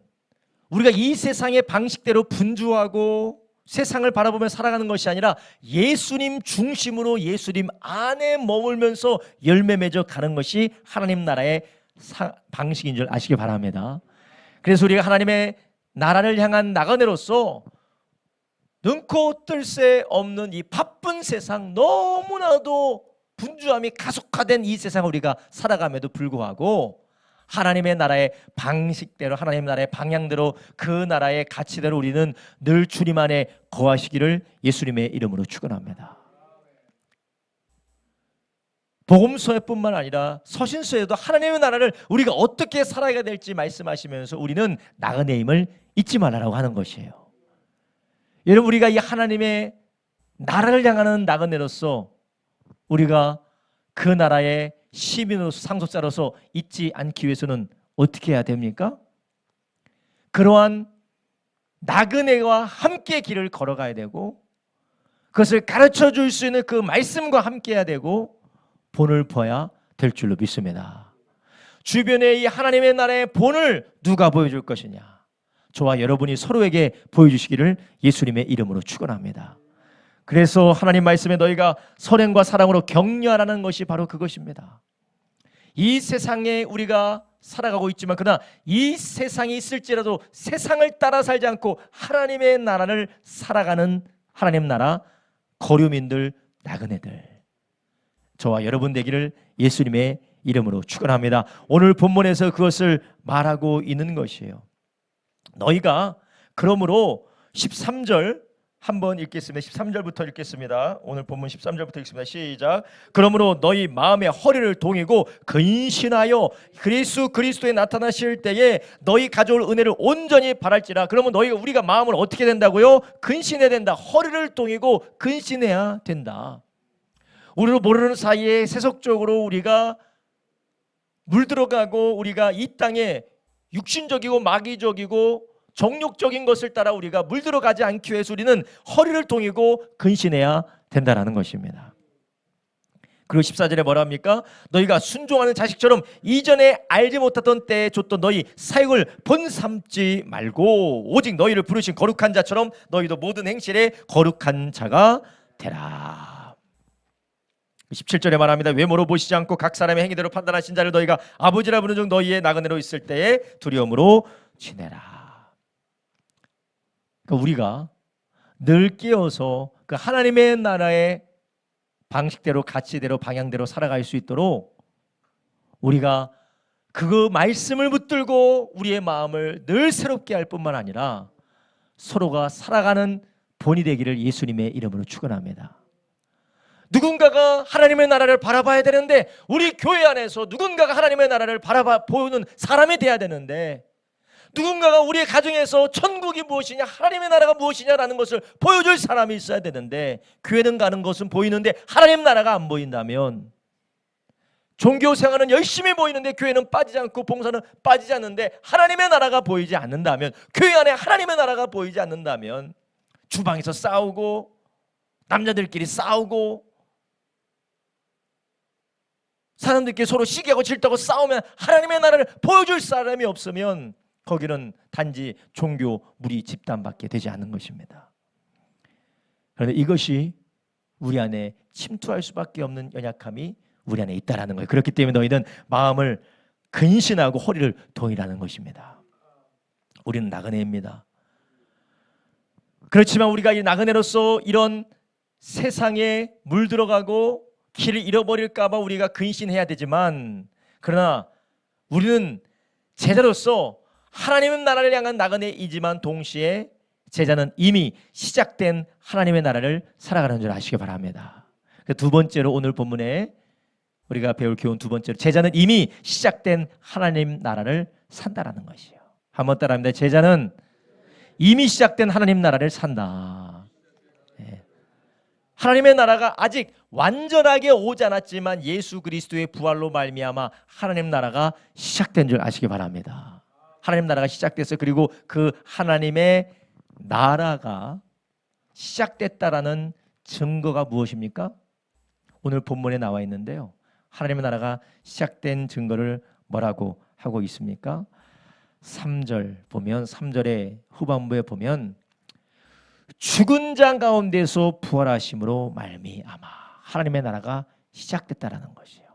우리가 이 세상의 방식대로 분주하고 세상을 바라보며 살아가는 것이 아니라 예수님 중심으로 예수님 안에 머물면서 열매 맺어 가는 것이 하나님 나라의 방식인 줄 아시기 바랍니다. 그래서 우리가 하나님의 나라를 향한 나그네로서 능코 뜰 새 없는 이 바쁜 세상, 너무나도 분주함이 가속화된 이 세상을 우리가 살아감에도 불구하고 하나님의 나라의 방식대로 하나님의 나라의 방향대로 그 나라의 가치대로 우리는 늘 주님 안에 거하시기를 예수님의 이름으로 축원합니다. 복음서에뿐만 아니라 서신서에도 하나님의 나라를 우리가 어떻게 살아가야 될지 말씀하시면서 우리는 나그네임을 잊지 말라고 하는 것이에요. 여러분, 우리가 이 하나님의 나라를 향하는 나그네로서 우리가 그 나라의 시민으로서 상속자로서 잊지 않기 위해서는 어떻게 해야 됩니까? 그러한 나그네와 함께 길을 걸어가야 되고 그것을 가르쳐 줄 수 있는 그 말씀과 함께 해야 되고 본을 봐야 될 줄로 믿습니다. 주변에 이 하나님의 나라의 본을 누가 보여줄 것이냐? 저와 여러분이 서로에게 보여주시기를 예수님의 이름으로 축원합니다. 그래서 하나님 말씀에 너희가 선행과 사랑으로 격려하라는 것이 바로 그것입니다. 이 세상에 우리가 살아가고 있지만 그러나 이 세상이 있을지라도 세상을 따라 살지 않고 하나님의 나라를 살아가는 하나님 나라 거류민들, 나그네들, 저와 여러분 되기를 예수님의 이름으로 축원합니다. 오늘 본문에서 그것을 말하고 있는 것이에요. 너희가 그러므로 13절 한번 읽겠습니다. 13절부터 읽겠습니다. 오늘 본문 13절부터 읽습니다. 시작. 그러므로 너희 마음의 허리를 동이고 근신하여 그리스도에 나타나실 때에 너희 가져올 은혜를 온전히 바랄지라. 그러면 우리가 마음을 어떻게 된다고요? 근신해야 된다. 허리를 동이고 근신해야 된다. 우리로 모르는 사이에 세속적으로 우리가 물들어가고 우리가 이 땅에 육신적이고 마귀적이고 정욕적인 것을 따라 우리가 물들어가지 않기 위해서 우리는 허리를 동이고 근신해야 된다는 것입니다. 그리고 14절에 뭐라 합니까? 너희가 순종하는 자식처럼 이전에 알지 못하던 때에 줬던 너희 사역을 본삼지 말고 오직 너희를 부르신 거룩한 자처럼 너희도 모든 행실에 거룩한 자가 되라. 17절에 말합니다. 외모로 보시지 않고 각 사람의 행위대로 판단하신 자를 너희가 아버지라 부르는 중 너희의 나그네로 있을 때에 두려움으로 지내라. 그러니까 우리가 늘 깨어서 그 하나님의 나라의 방식대로 가치대로 방향대로 살아갈 수 있도록 우리가 그 말씀을 붙들고 우리의 마음을 늘 새롭게 할 뿐만 아니라 서로가 살아가는 본이 되기를 예수님의 이름으로 축원합니다. 누군가가 하나님의 나라를 바라봐야 되는데 우리 교회 안에서 누군가가 하나님의 나라를 보는 사람이 돼야 되는데 누군가가 우리의 가정에서 천국이 무엇이냐 하나님의 나라가 무엇이냐라는 것을 보여줄 사람이 있어야 되는데 교회는 가는 것은 보이는데 하나님 나라가 안 보인다면 종교생활은 열심히 보이는데 교회는 빠지지 않고 봉사는 빠지지 않는데 하나님의 나라가 보이지 않는다면 교회 안에 하나님의 나라가 보이지 않는다면 주방에서 싸우고 남자들끼리 싸우고 사람들끼리 서로 시기하고 질투하고 싸우면 하나님의 나라를 보여줄 사람이 없으면 거기는 단지 종교 무리 집단밖에 되지 않는 것입니다. 그런데 이것이 우리 안에 침투할 수밖에 없는 연약함이 우리 안에 있다라는 거예요. 그렇기 때문에 너희는 마음을 근신하고 허리를 동이라는 것입니다. 우리는 나그네입니다. 그렇지만 우리가 이 나그네로서 이런 세상에 물들어가고 길을 잃어버릴까 봐 우리가 근신해야 되지만 그러나 우리는 제자로서 하나님의 나라를 향한 나그네이지만 동시에 제자는 이미 시작된 하나님의 나라를 살아가는 줄 아시기 바랍니다. 두 번째로 오늘 본문에 우리가 배울 교훈 두 번째로 제자는 이미 시작된 하나님 나라를 산다라는 것이에요. 한번 따라합니다. 제자는 이미 시작된 하나님 나라를 산다. 하나님의 나라가 아직 완전하게 오지 않았지만 예수 그리스도의 부활로 말미암아 하나님 나라가 시작된 줄 아시기 바랍니다. 하나님 나라가 시작됐어요. 그리고 그 하나님의 나라가 시작됐다라는 증거가 무엇입니까? 오늘 본문에 나와 있는데요. 하나님의 나라가 시작된 증거를 뭐라고 하고 있습니까? 3절 보면 3절의 후반부에 보면 죽은 자 가운데서 부활하심으로 말미암아 하나님의 나라가 시작됐다라는 것이에요.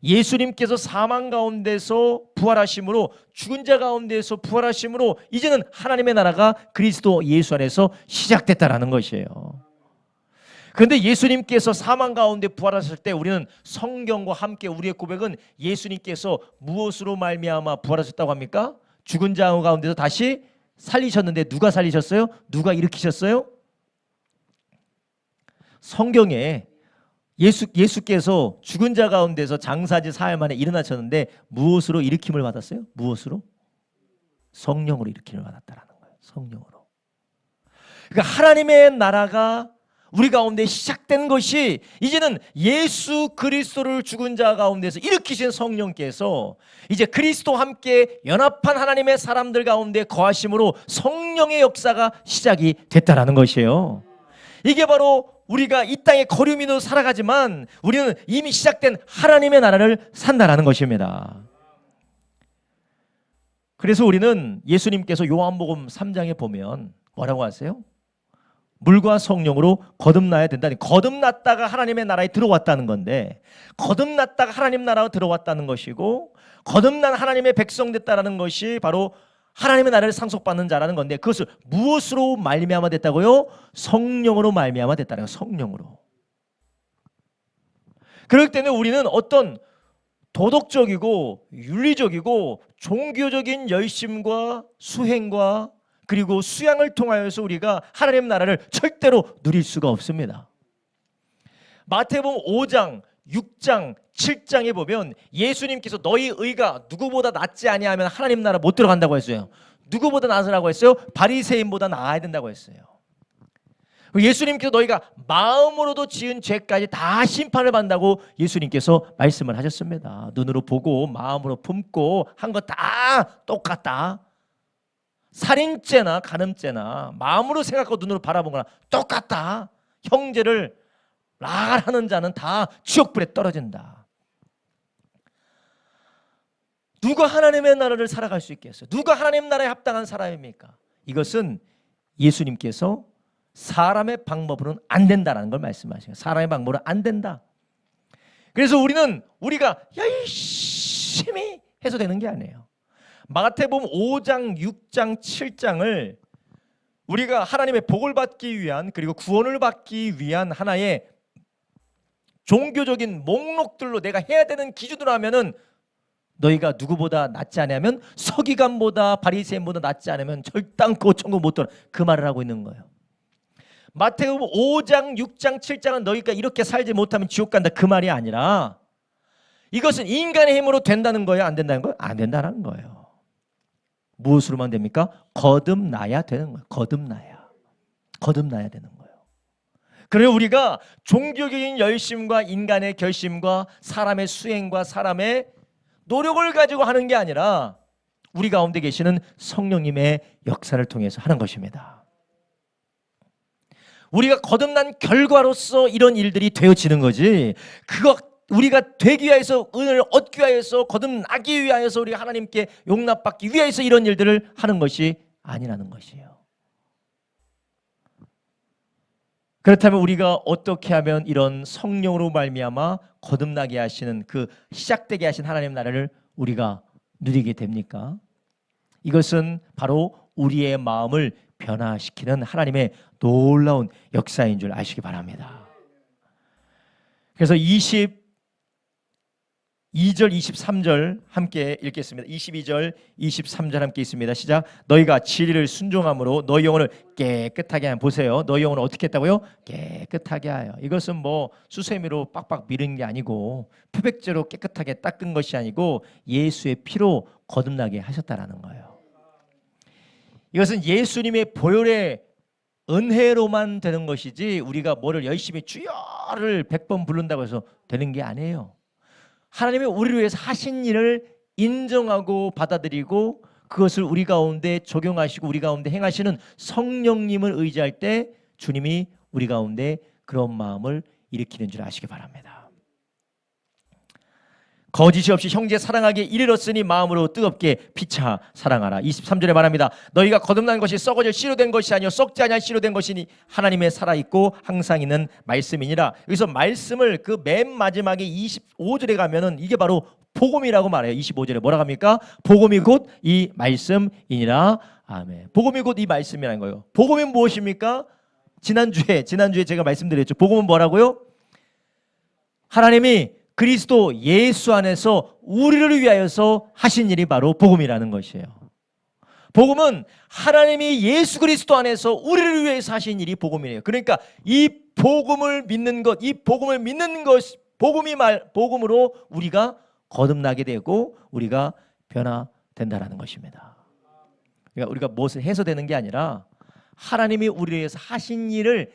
예수님께서 사망 가운데서 부활하심으로 죽은 자 가운데서 부활하심으로 이제는 하나님의 나라가 그리스도 예수 안에서 시작됐다라는 것이에요. 그런데 예수님께서 사망 가운데 부활하실 때 우리는 성경과 함께 우리의 고백은 예수님께서 무엇으로 말미암아 부활하셨다고 합니까? 죽은 자 가운데서 다시 살리셨는데 누가 살리셨어요? 누가 일으키셨어요? 성경에 예수께서 죽은 자 가운데서 장사지 사흘 만에 일어나셨는데 무엇으로 일으킴을 받았어요? 무엇으로? 성령으로 일으킴을 받았다라는 거예요. 성령으로. 그러니까 하나님의 나라가 우리 가운데 시작된 것이 이제는 예수 그리스도를 죽은 자 가운데서 일으키신 성령께서 이제 그리스도와 함께 연합한 하나님의 사람들 가운데 거하심으로 성령의 역사가 시작이 됐다라는 것이에요. 이게 바로 우리가 이 땅에 거류민으로 살아가지만 우리는 이미 시작된 하나님의 나라를 산다라는 것입니다. 그래서 우리는 예수님께서 요한복음 3장에 보면 뭐라고 하세요? 물과 성령으로 거듭나야 된다니, 거듭났다가 하나님의 나라에 들어왔다는 건데, 거듭났다가 하나님 나라로 들어왔다는 것이고 거듭난 하나님의 백성 됐다는 것이 바로 하나님의 나라를 상속받는 자라는 건데, 그것을 무엇으로 말미암아 됐다고요? 성령으로 말미암아 됐다는 거예요. 성령으로. 그럴 때는 우리는 어떤 도덕적이고 윤리적이고 종교적인 열심과 수행과 그리고 수양을 통하여서 우리가 하나님 나라를 절대로 누릴 수가 없습니다. 마태복음 5장, 6장, 7장에 보면 예수님께서 너희 의가 누구보다 낫지 아니하면 하나님 나라 못 들어간다고 했어요. 누구보다 나으라고 했어요? 바리새인보다 나아야 된다고 했어요. 예수님께서 너희가 마음으로도 지은 죄까지 다 심판을 받는다고 예수님께서 말씀을 하셨습니다. 눈으로 보고 마음으로 품고 한 것 다 똑같다. 살인죄나 간음죄나 마음으로 생각하고 눈으로 바라본 거나 똑같다. 형제를 라하는 자는 다 지옥불에 떨어진다. 누가 하나님의 나라를 살아갈 수 있겠어요? 누가 하나님 나라에 합당한 사람입니까? 이것은 예수님께서 사람의 방법으로는 안 된다는 걸 말씀하시는 거예요. 사람의 방법으로는 안 된다. 그래서 우리가 열심히 해서 되는 게 아니에요. 마태복음 5장, 6장, 7장을 우리가 하나님의 복을 받기 위한, 그리고 구원을 받기 위한 하나의 종교적인 목록들로 내가 해야 되는 기준으로 하면은 너희가 누구보다 낫지 않으면 서기관보다 바리새인보다 낫지 않으면 절단코 천국 못 들어, 그 말을 하고 있는 거예요. 마태복음 5장, 6장, 7장은 너희가 이렇게 살지 못하면 지옥 간다, 그 말이 아니라 이것은 인간의 힘으로 된다는 거예요? 안 된다는 거예요? 안 된다는 거예요. 무엇으로만 됩니까? 거듭나야 되는 거예요. 거듭나야 되는 거예요. 그래서 우리가 종교적인 열심과 인간의 결심과 사람의 수행과 사람의 노력을 가지고 하는 게 아니라 우리 가운데 계시는 성령님의 역사를 통해서 하는 것입니다. 우리가 거듭난 결과로서 이런 일들이 되어지는 거지, 그거 우리가 되기 위해서, 은혜를 얻기 위해서, 거듭나기 위하여서, 우리가 하나님께 용납받기 위해서 이런 일들을 하는 것이 아니라는 것이에요. 그렇다면 우리가 어떻게 하면 이런 성령으로 말미암아 거듭나게 하시는, 그 시작되게 하신 하나님 나라를 우리가 누리게 됩니까? 이것은 바로 우리의 마음을 변화시키는 하나님의 놀라운 역사인 줄 아시기 바랍니다. 그래서 22절, 23절 함께 읽겠습니다. 22절, 23절 함께 있습니다. 시작. 너희가 진리를 순종함으로 너희 영혼을 깨끗하게 하여. 보세요. 너희 영혼을 어떻게 했다고요? 깨끗하게 하여. 이것은 뭐 수세미로 빡빡 미는 게 아니고 표백제로 깨끗하게 닦은 것이 아니고 예수의 피로 거듭나게 하셨다라는 거예요. 이것은 예수님의 보혈의 은혜로만 되는 것이지 우리가 뭐를 열심히 주여를 100번 부른다고 해서 되는 게 아니에요. 하나님이 우리를 위해서 하신 일을 인정하고 받아들이고 그것을 우리 가운데 적용하시고 우리 가운데 행하시는 성령님을 의지할 때 주님이 우리 가운데 그런 마음을 일으키는 줄 아시기 바랍니다. 거짓이 없이 형제 사랑하기에 이르렀으니 마음으로 뜨겁게 피차 사랑하라. 23절에 말합니다. 너희가 거듭난 것이 썩어질 씨로 된 것이 아니요 썩지 아니할 씨로 된 것이니 하나님의 살아있고 항상 있는 말씀이니라. 여기서 말씀을 그 맨 마지막에 25절에 가면은 이게 바로 복음이라고 말해요. 25절에 뭐라고 합니까? 복음이 곧 이 말씀이니라. 아멘. 복음이 곧 이 말씀이라는 거예요. 복음이 무엇입니까? 지난주에 제가 말씀드렸죠. 복음은 뭐라고요? 하나님이 그리스도 예수 안에서 우리를 위하여서 하신 일이 바로 복음이라는 것이에요. 복음은 하나님이 예수 그리스도 안에서 우리를 위해서 하신 일이 복음이에요. 그러니까 이 복음을 믿는 것, 이 복음을 믿는 것, 복음으로 우리가 거듭나게 되고 우리가 변화된다라는 것입니다. 그러니까 우리가 무엇을 해서 되는 게 아니라 하나님이 우리를 위해서 하신 일을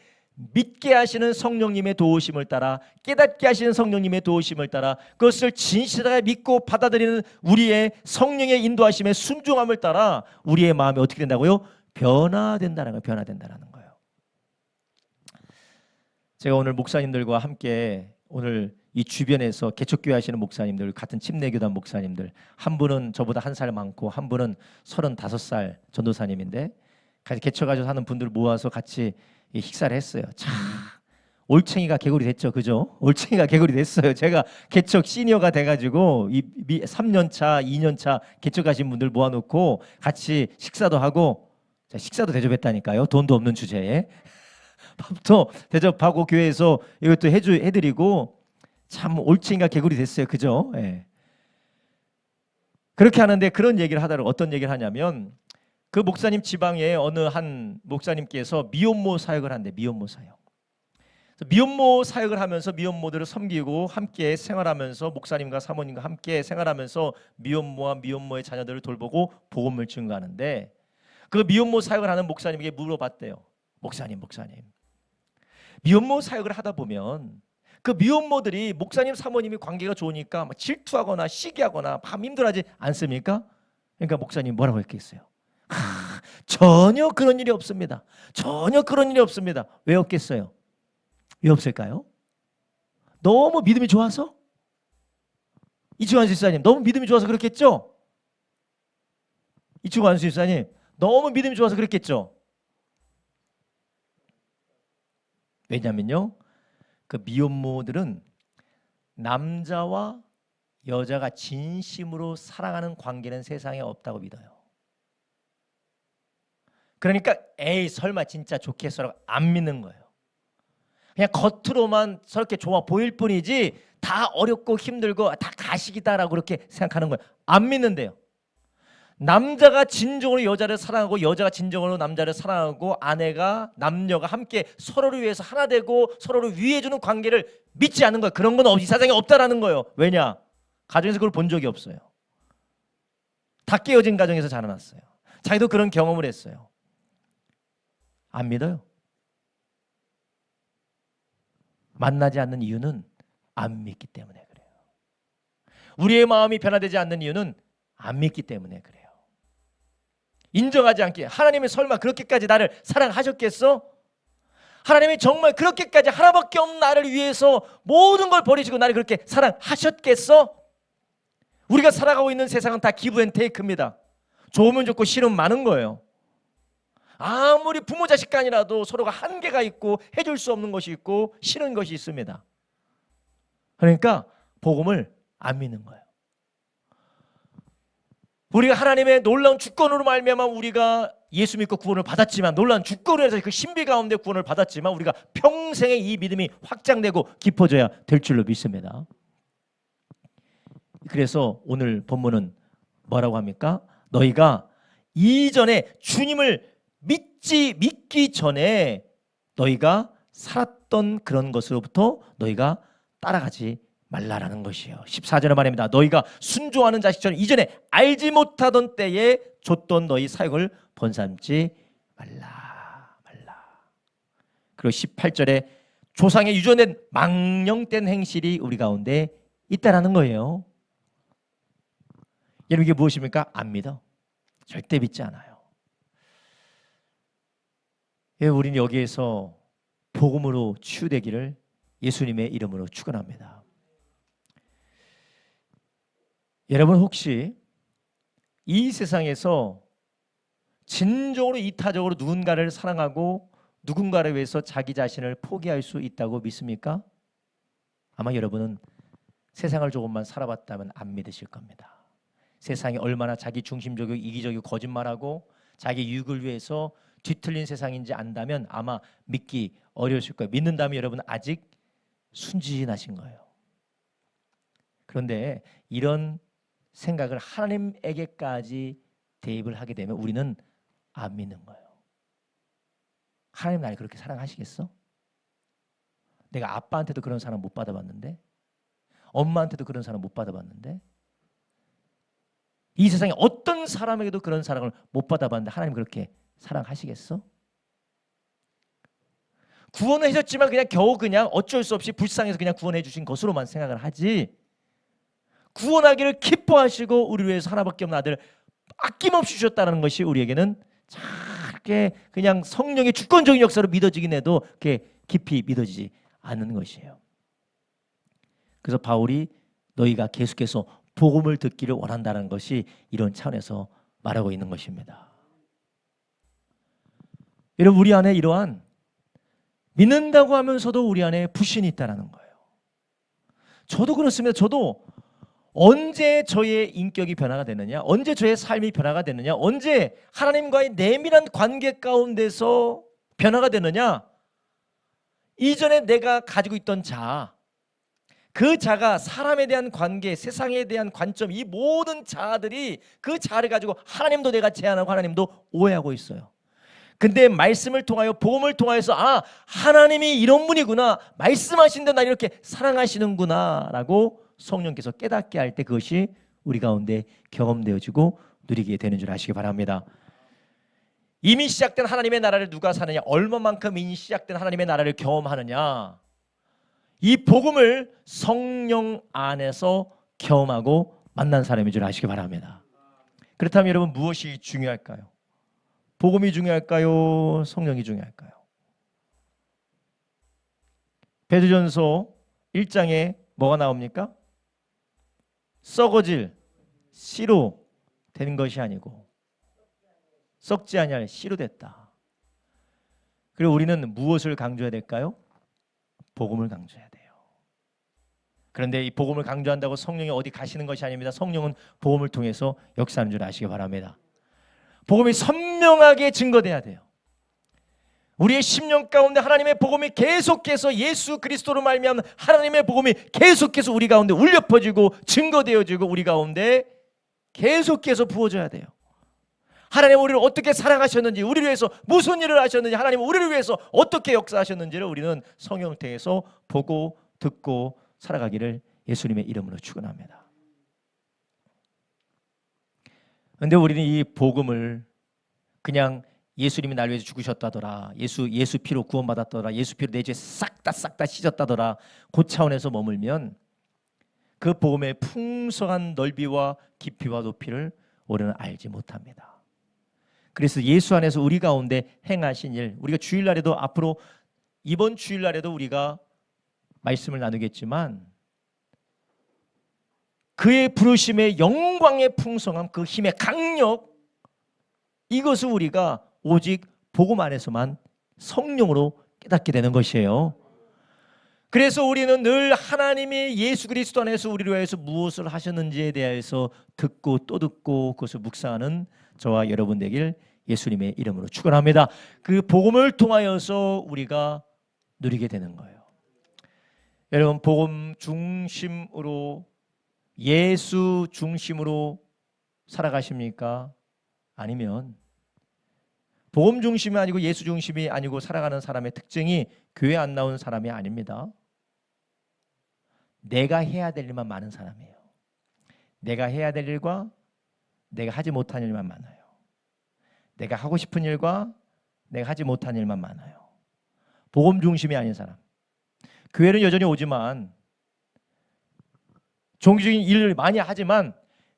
믿게 하시는 성령님의 도우심을 따라, 깨닫게 하시는 성령님의 도우심을 따라 그것을 진실하게 믿고 받아들이는 우리의 성령의 인도하심에 순종함을 따라 우리의 마음이 어떻게 된다고요? 변화된다는 거예요. 변화된다는 거예요. 제가 오늘 목사님들과 함께 오늘 이 주변에서 개척교회 하시는 목사님들, 같은 침례교단 목사님들, 한 분은 저보다 한 살 많고 한 분은 35살 전도사님인데 같이 개척하셔서 하는 분들 모아서 같이 식사를 했어요. 참 올챙이가 개구리 됐죠, 그죠? 올챙이가 개구리 됐어요. 제가 개척 시니어가 돼가지고 이 3년차, 2년차 개척하신 분들 모아놓고 같이 식사도 하고, 식사도 대접했다니까요. 돈도 없는 주제에 밥도 대접하고 교회에서 이것도 해드리고 참 올챙이가 개구리 됐어요, 그죠? 예. 그렇게 하는데 그런 얘기를 하더라고요. 어떤 얘기를 하냐면 그 목사님 지방에 어느 한 목사님께서 미혼모 사역을 한대. 미혼모 사역. 미혼모 사역을 하면서 미혼모들을 섬기고 함께 생활하면서 목사님과 사모님과 함께 생활하면서 미혼모와 미혼모의 자녀들을 돌보고 복음을 증거하는데, 그 미혼모 사역을 하는 목사님에게 물어봤대요. 목사님, 미혼모 사역을 하다 보면 그 미혼모들이 목사님 사모님이 관계가 좋으니까 막 질투하거나 시기하거나 참 힘들어하지 않습니까? 그러니까 목사님 뭐라고 했겠어요? 전혀 그런 일이 없습니다. 전혀 그런 일이 없습니다. 왜 없겠어요? 왜 없을까요? 너무 믿음이 좋아서? 이충환 집사님 너무 믿음이 좋아서 그렇겠죠? 이충환 집사님 너무 믿음이 좋아서 그랬겠죠? 왜냐면요, 그 미혼모들은 남자와 여자가 진심으로 사랑하는 관계는 세상에 없다고 믿어요. 그러니까 에이 설마 진짜 좋겠어라고 안 믿는 거예요. 그냥 겉으로만 저렇게 좋아 보일 뿐이지 다 어렵고 힘들고 다 가식이다라고 그렇게 생각하는 거예요. 안 믿는데요. 남자가 진정으로 여자를 사랑하고 여자가 진정으로 남자를 사랑하고 아내가 남녀가 함께 서로를 위해서 하나 되고 서로를 위해주는 관계를 믿지 않는 거예요. 그런 건 이 세상에 없다라는 거예요. 왜냐? 가정에서 그걸 본 적이 없어요. 다 깨어진 가정에서 자라났어요. 자기도 그런 경험을 했어요. 안 믿어요. 만나지 않는 이유는 안 믿기 때문에 그래요. 우리의 마음이 변화되지 않는 이유는 안 믿기 때문에 그래요. 인정하지 않게. 하나님이 설마 그렇게까지 나를 사랑하셨겠어? 하나님이 정말 그렇게까지 하나밖에 없는 나를 위해서 모든 걸 버리시고 나를 그렇게 사랑하셨겠어? 우리가 살아가고 있는 세상은 다 기브 앤 테이크입니다. 좋으면 좋고 싫으면 많은 거예요. 아무리 부모 자식 간이라도 서로가 한계가 있고 해줄 수 없는 것이 있고 싫은 것이 있습니다. 그러니까 복음을 안 믿는 거예요. 우리가 하나님의 놀라운 주권으로 말미암아 우리가 예수 믿고 구원을 받았지만, 놀라운 주권으로 해서 그 신비 가운데 구원을 받았지만 우리가 평생에 이 믿음이 확장되고 깊어져야 될 줄로 믿습니다. 그래서 오늘 본문은 뭐라고 합니까? 너희가 이전에 주님을 믿기 전에 너희가 살았던 그런 것으로부터 너희가 따라가지 말라라는 것이에요. 14절에 말입니다. 너희가 순종하는 자식처럼 이전에 알지 못하던 때에 줬던 너희 사역을 번삼지 말라. 그리고 18절에 조상의 유전된 망령된 행실이 우리 가운데 있다라는 거예요. 여러분 이게 무엇입니까? 안 믿어. 절대 믿지 않아요. 우리는 여기에서 복음으로 치유되기를 예수님의 이름으로 축원합니다. 여러분 혹시 이 세상에서 진정으로 이타적으로 누군가를 사랑하고 누군가를 위해서 자기 자신을 포기할 수 있다고 믿습니까? 아마 여러분은 세상을 조금만 살아봤다면 안 믿으실 겁니다. 세상이 얼마나 자기 중심적이고 이기적이고 거짓말하고 자기 유익을 위해서 뒤틀린 세상인지 안다면 아마 믿기 어려우실 거예요. 믿는다면 여러분 아직 순진하신 거예요. 그런데 이런 생각을 하나님에게까지 대입을 하게 되면 우리는 안 믿는 거예요. 하나님 나를 그렇게 사랑하시겠어? 내가 아빠한테도 그런 사랑 못 받아봤는데, 엄마한테도 그런 사랑 못 받아봤는데, 이 세상에 어떤 사람에게도 그런 사랑을 못 받아봤는데 하나님 그렇게 사랑하시겠어? 구원을 해줬지만 그냥 겨우 그냥 어쩔 수 없이 불쌍해서 그냥 구원해 주신 것으로만 생각을 하지, 구원하기를 기뻐하시고 우리 위해서 하나밖에 없는 아들을 아낌없이 주셨다는 것이 우리에게는 잘게 그냥 성령의 주권적인 역사로 믿어지긴 해도 그게 깊이 믿어지지 않는 것이에요. 그래서 바울이 너희가 계속해서 복음을 듣기를 원한다는 것이 이런 차원에서 말하고 있는 것입니다. 여러분 우리 안에 이러한 믿는다고 하면서도 우리 안에 불신이 있다는 거예요. 저도 그렇습니다. 저도 언제 저의 인격이 변화가 되느냐, 언제 저의 삶이 변화가 되느냐, 언제 하나님과의 내밀한 관계 가운데서 변화가 되느냐, 이전에 내가 가지고 있던 자아, 그 자가 사람에 대한 관계, 세상에 대한 관점, 이 모든 자아들이 그 자아를 가지고 하나님도 내가 제한하고 하나님도 오해하고 있어요. 근데 말씀을 통하여, 복음을 통하여서 하나님이 이런 분이구나, 말씀하신데 나 이렇게 사랑하시는구나 라고 성령께서 깨닫게 할 때 그것이 우리 가운데 경험되어지고 누리게 되는 줄 아시기 바랍니다. 이미 시작된 하나님의 나라를 누가 사느냐, 얼마만큼 이미 시작된 하나님의 나라를 경험하느냐, 이 복음을 성령 안에서 경험하고 만난 사람인 줄 아시기 바랍니다. 그렇다면 여러분, 무엇이 중요할까요? 복음이 중요할까요? 성령이 중요할까요? 베드로전서 1장에 뭐가 나옵니까? 썩어질 씨로 된 것이 아니고 썩지 아니할 씨로 됐다. 그리고 우리는 무엇을 강조해야 될까요? 복음을 강조해야 돼요. 그런데 이 복음을 강조한다고 성령이 어디 가시는 것이 아닙니다. 성령은 복음을 통해서 역사하는 줄 아시기 바랍니다. 복음이 선명하게 증거돼야 돼요. 우리의 심령 가운데 하나님의 복음이 계속해서, 예수 그리스도로 말미암는 하나님의 복음이 계속해서 우리 가운데 울려 퍼지고 증거되어지고 우리 가운데 계속해서 부어져야 돼요. 하나님 우리를 어떻게 사랑하셨는지, 우리를 위해서 무슨 일을 하셨는지, 하나님 우리를 위해서 어떻게 역사하셨는지를 우리는 성령을 통해서 보고 듣고 살아가기를 예수님의 이름으로 축원합니다. 그런데 우리는 이 복음을 그냥 예수님이 날 위해서 죽으셨다더라, 예수 피로 구원받았더라, 예수 피로 내 죄 싹 다 씻었다더라, 그 차원에서 머물면 그 복음의 풍성한 넓이와 깊이와 높이를 우리는 알지 못합니다. 그래서 예수 안에서 우리 가운데 행하신 일, 우리가 주일날에도, 앞으로 이번 주일날에도 우리가 말씀을 나누겠지만, 그의 부르심의 영광의 풍성함, 그 힘의 강력, 이것을 우리가 오직 복음 안에서만 성령으로 깨닫게 되는 것이에요. 그래서 우리는 늘 하나님이 예수 그리스도 안에서 우리를 위해서 무엇을 하셨는지에 대해서 듣고 또 듣고 그것을 묵상하는 저와 여러분 되길 예수님의 이름으로 축원합니다. 그 복음을 통하여서 우리가 누리게 되는 거예요. 여러분, 복음 중심으로, 예수 중심으로 살아가십니까? 아니면 복음 중심이 아니고 예수 중심이 아니고 살아가는 사람의 특징이 교회 안 나온 사람이 아닙니다. 내가 해야 될 일만 많은 사람이에요. 내가 해야 될 일과 내가 하지 못한 일만 많아요. 내가 하고 싶은 일과 내가 하지 못한 일만 많아요. 복음 중심이 아닌 사람. 교회는 여전히 오지만, 종교적인 일을 많이 하지만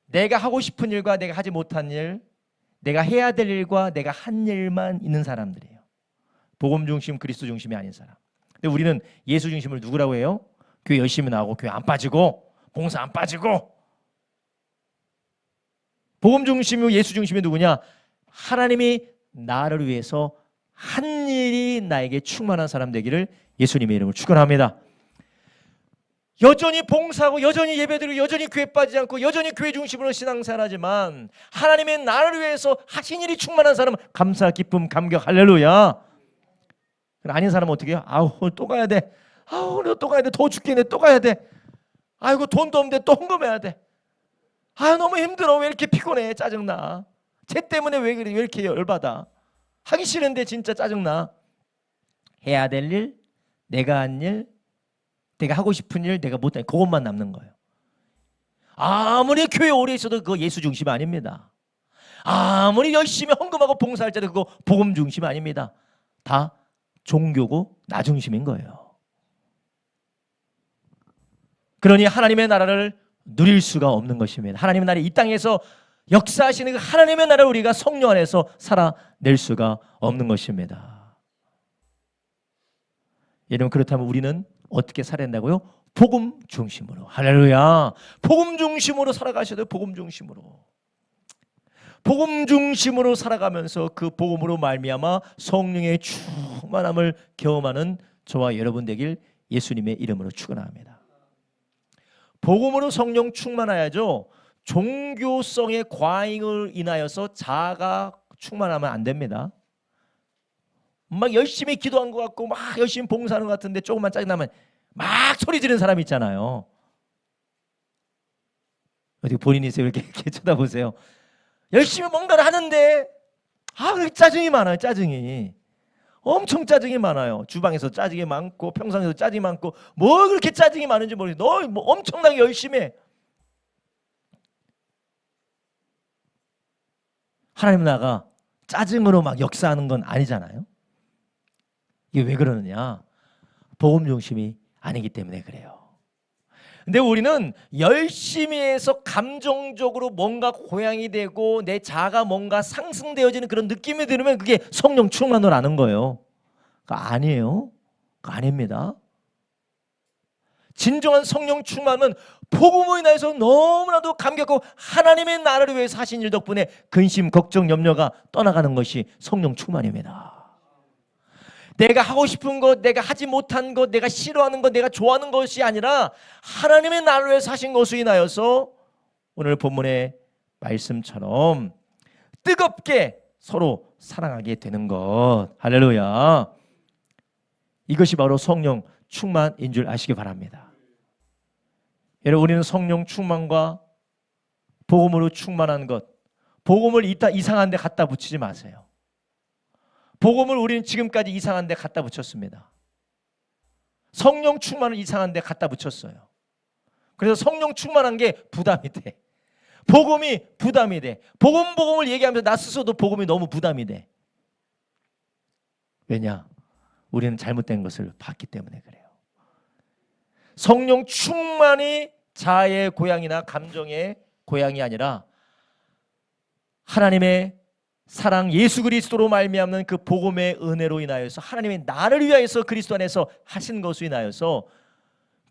내가 하고 싶은 일과 내가 하지 못한 일, 내가 해야 될 일과 내가 한 일만 있는 사람들이에요. 복음 중심, 그리스도 중심이 아닌 사람. 근데 우리는 예수 중심을 누구라고 해요? 교회 열심히 나오고 교회 안 빠지고 봉사 안 빠지고. 복음 중심이고 예수 중심이 누구냐? 하나님이 나를 위해서 한 일이 나에게 충만한 사람 되기를 예수님의 이름으로 축원합니다. 여전히 봉사하고 여전히 예배드리고 여전히 교회 빠지지 않고 여전히 교회 중심으로 신앙생활하지만 하나님의 나를 위해서 하신 일이 충만한 사람은 감사, 기쁨, 감격, 할렐루야. 아닌 사람은 어떻게 해요? 아우, 오늘 또 가야 돼. 아우, 오늘 또 가야 돼. 더 죽겠네. 또 가야 돼. 아이고, 돈도 없는데 또 헌금해야 돼. 아, 너무 힘들어. 왜 이렇게 피곤해? 짜증나. 쟤 때문에 왜 그래? 왜 이렇게 열받아? 하기 싫은데 진짜 짜증나. 해야 될 일, 내가 한 일, 내가 하고 싶은 일, 내가 못한 일, 그것만 남는 거예요. 아무리 교회 오래 있어도 그거 예수 중심 아닙니다. 아무리 열심히 헌금하고 봉사할 때도 그거 복음 중심 아닙니다. 다 종교고 나 중심인 거예요. 그러니 하나님의 나라를 누릴 수가 없는 것입니다. 하나님의 나라, 이 땅에서 역사하시는 그 하나님의 나라를 우리가 성령 안에서 살아낼 수가 없는 것입니다. 여러분, 그렇다면 우리는 어떻게 살아야 된다고요? 복음 중심으로. 할렐루야. 복음 중심으로 살아가셔야 돼요. 복음 중심으로. 복음 중심으로 살아가면서 그 복음으로 말미암아 성령의 충만함을 경험하는 저와 여러분 되길 예수님의 이름으로 축원합니다. 복음으로 성령 충만해야죠. 종교성의 과잉을 인하여서 자아가 충만하면 안 됩니다. 막 열심히 기도한 것 같고 막 열심히 봉사하는 것 같은데 조금만 짜증나면 막 소리 지르는 사람 있잖아요. 어디 본인이세요? 이렇게 쳐다보세요. 열심히 뭔가를 하는데 그렇게 짜증이 많아요. 짜증이 엄청 짜증이 많아요. 주방에서 짜증이 많고 평상에서 짜증이 많고 뭐 그렇게 짜증이 많은지 모르겠어요. 너 뭐 엄청나게 열심히 해. 하나님 나라가 짜증으로 막 역사하는 건 아니잖아요. 이게 왜 그러느냐? 복음 중심이 아니기 때문에 그래요. 근데 우리는 열심히 해서 감정적으로 뭔가 고양이 되고 내 자아가 뭔가 상승되어지는 그런 느낌이 들으면 그게 성령 충만을 아는 거예요. 그거 아니에요. 그거 아닙니다. 진정한 성령 충만은 복음으로 인해서 너무나도 감격하고 하나님의 나라를 위해서 하신 일 덕분에 근심, 걱정, 염려가 떠나가는 것이 성령 충만입니다. 내가 하고 싶은 것, 내가 하지 못한 것, 내가 싫어하는 것, 내가 좋아하는 것이 아니라 하나님의 나라를 위해서 하신 것으로 인하여서 오늘 본문의 말씀처럼 뜨겁게 서로 사랑하게 되는 것. 할렐루야. 이것이 바로 성령 충만인 줄 아시기 바랍니다. 여러분, 우리는 성령 충만과 복음으로 충만한 것, 복음을 이상한 데 갖다 붙이지 마세요. 복음을 우리는 지금까지 이상한 데 갖다 붙였습니다. 성령 충만을 이상한 데 갖다 붙였어요. 그래서 성령 충만한 게 부담이 돼. 복음이 부담이 돼. 복음을 얘기하면서 나 스스로도 복음이 너무 부담이 돼. 왜냐? 우리는 잘못된 것을 봤기 때문에 그래요. 성령 충만이 자아의 고향이나 감정의 고향이 아니라 하나님의 사랑 예수 그리스도로 말미암는 그 복음의 은혜로 인하여서 하나님의 나를 위하여서 그리스도 안에서 하신 것으로 인하여서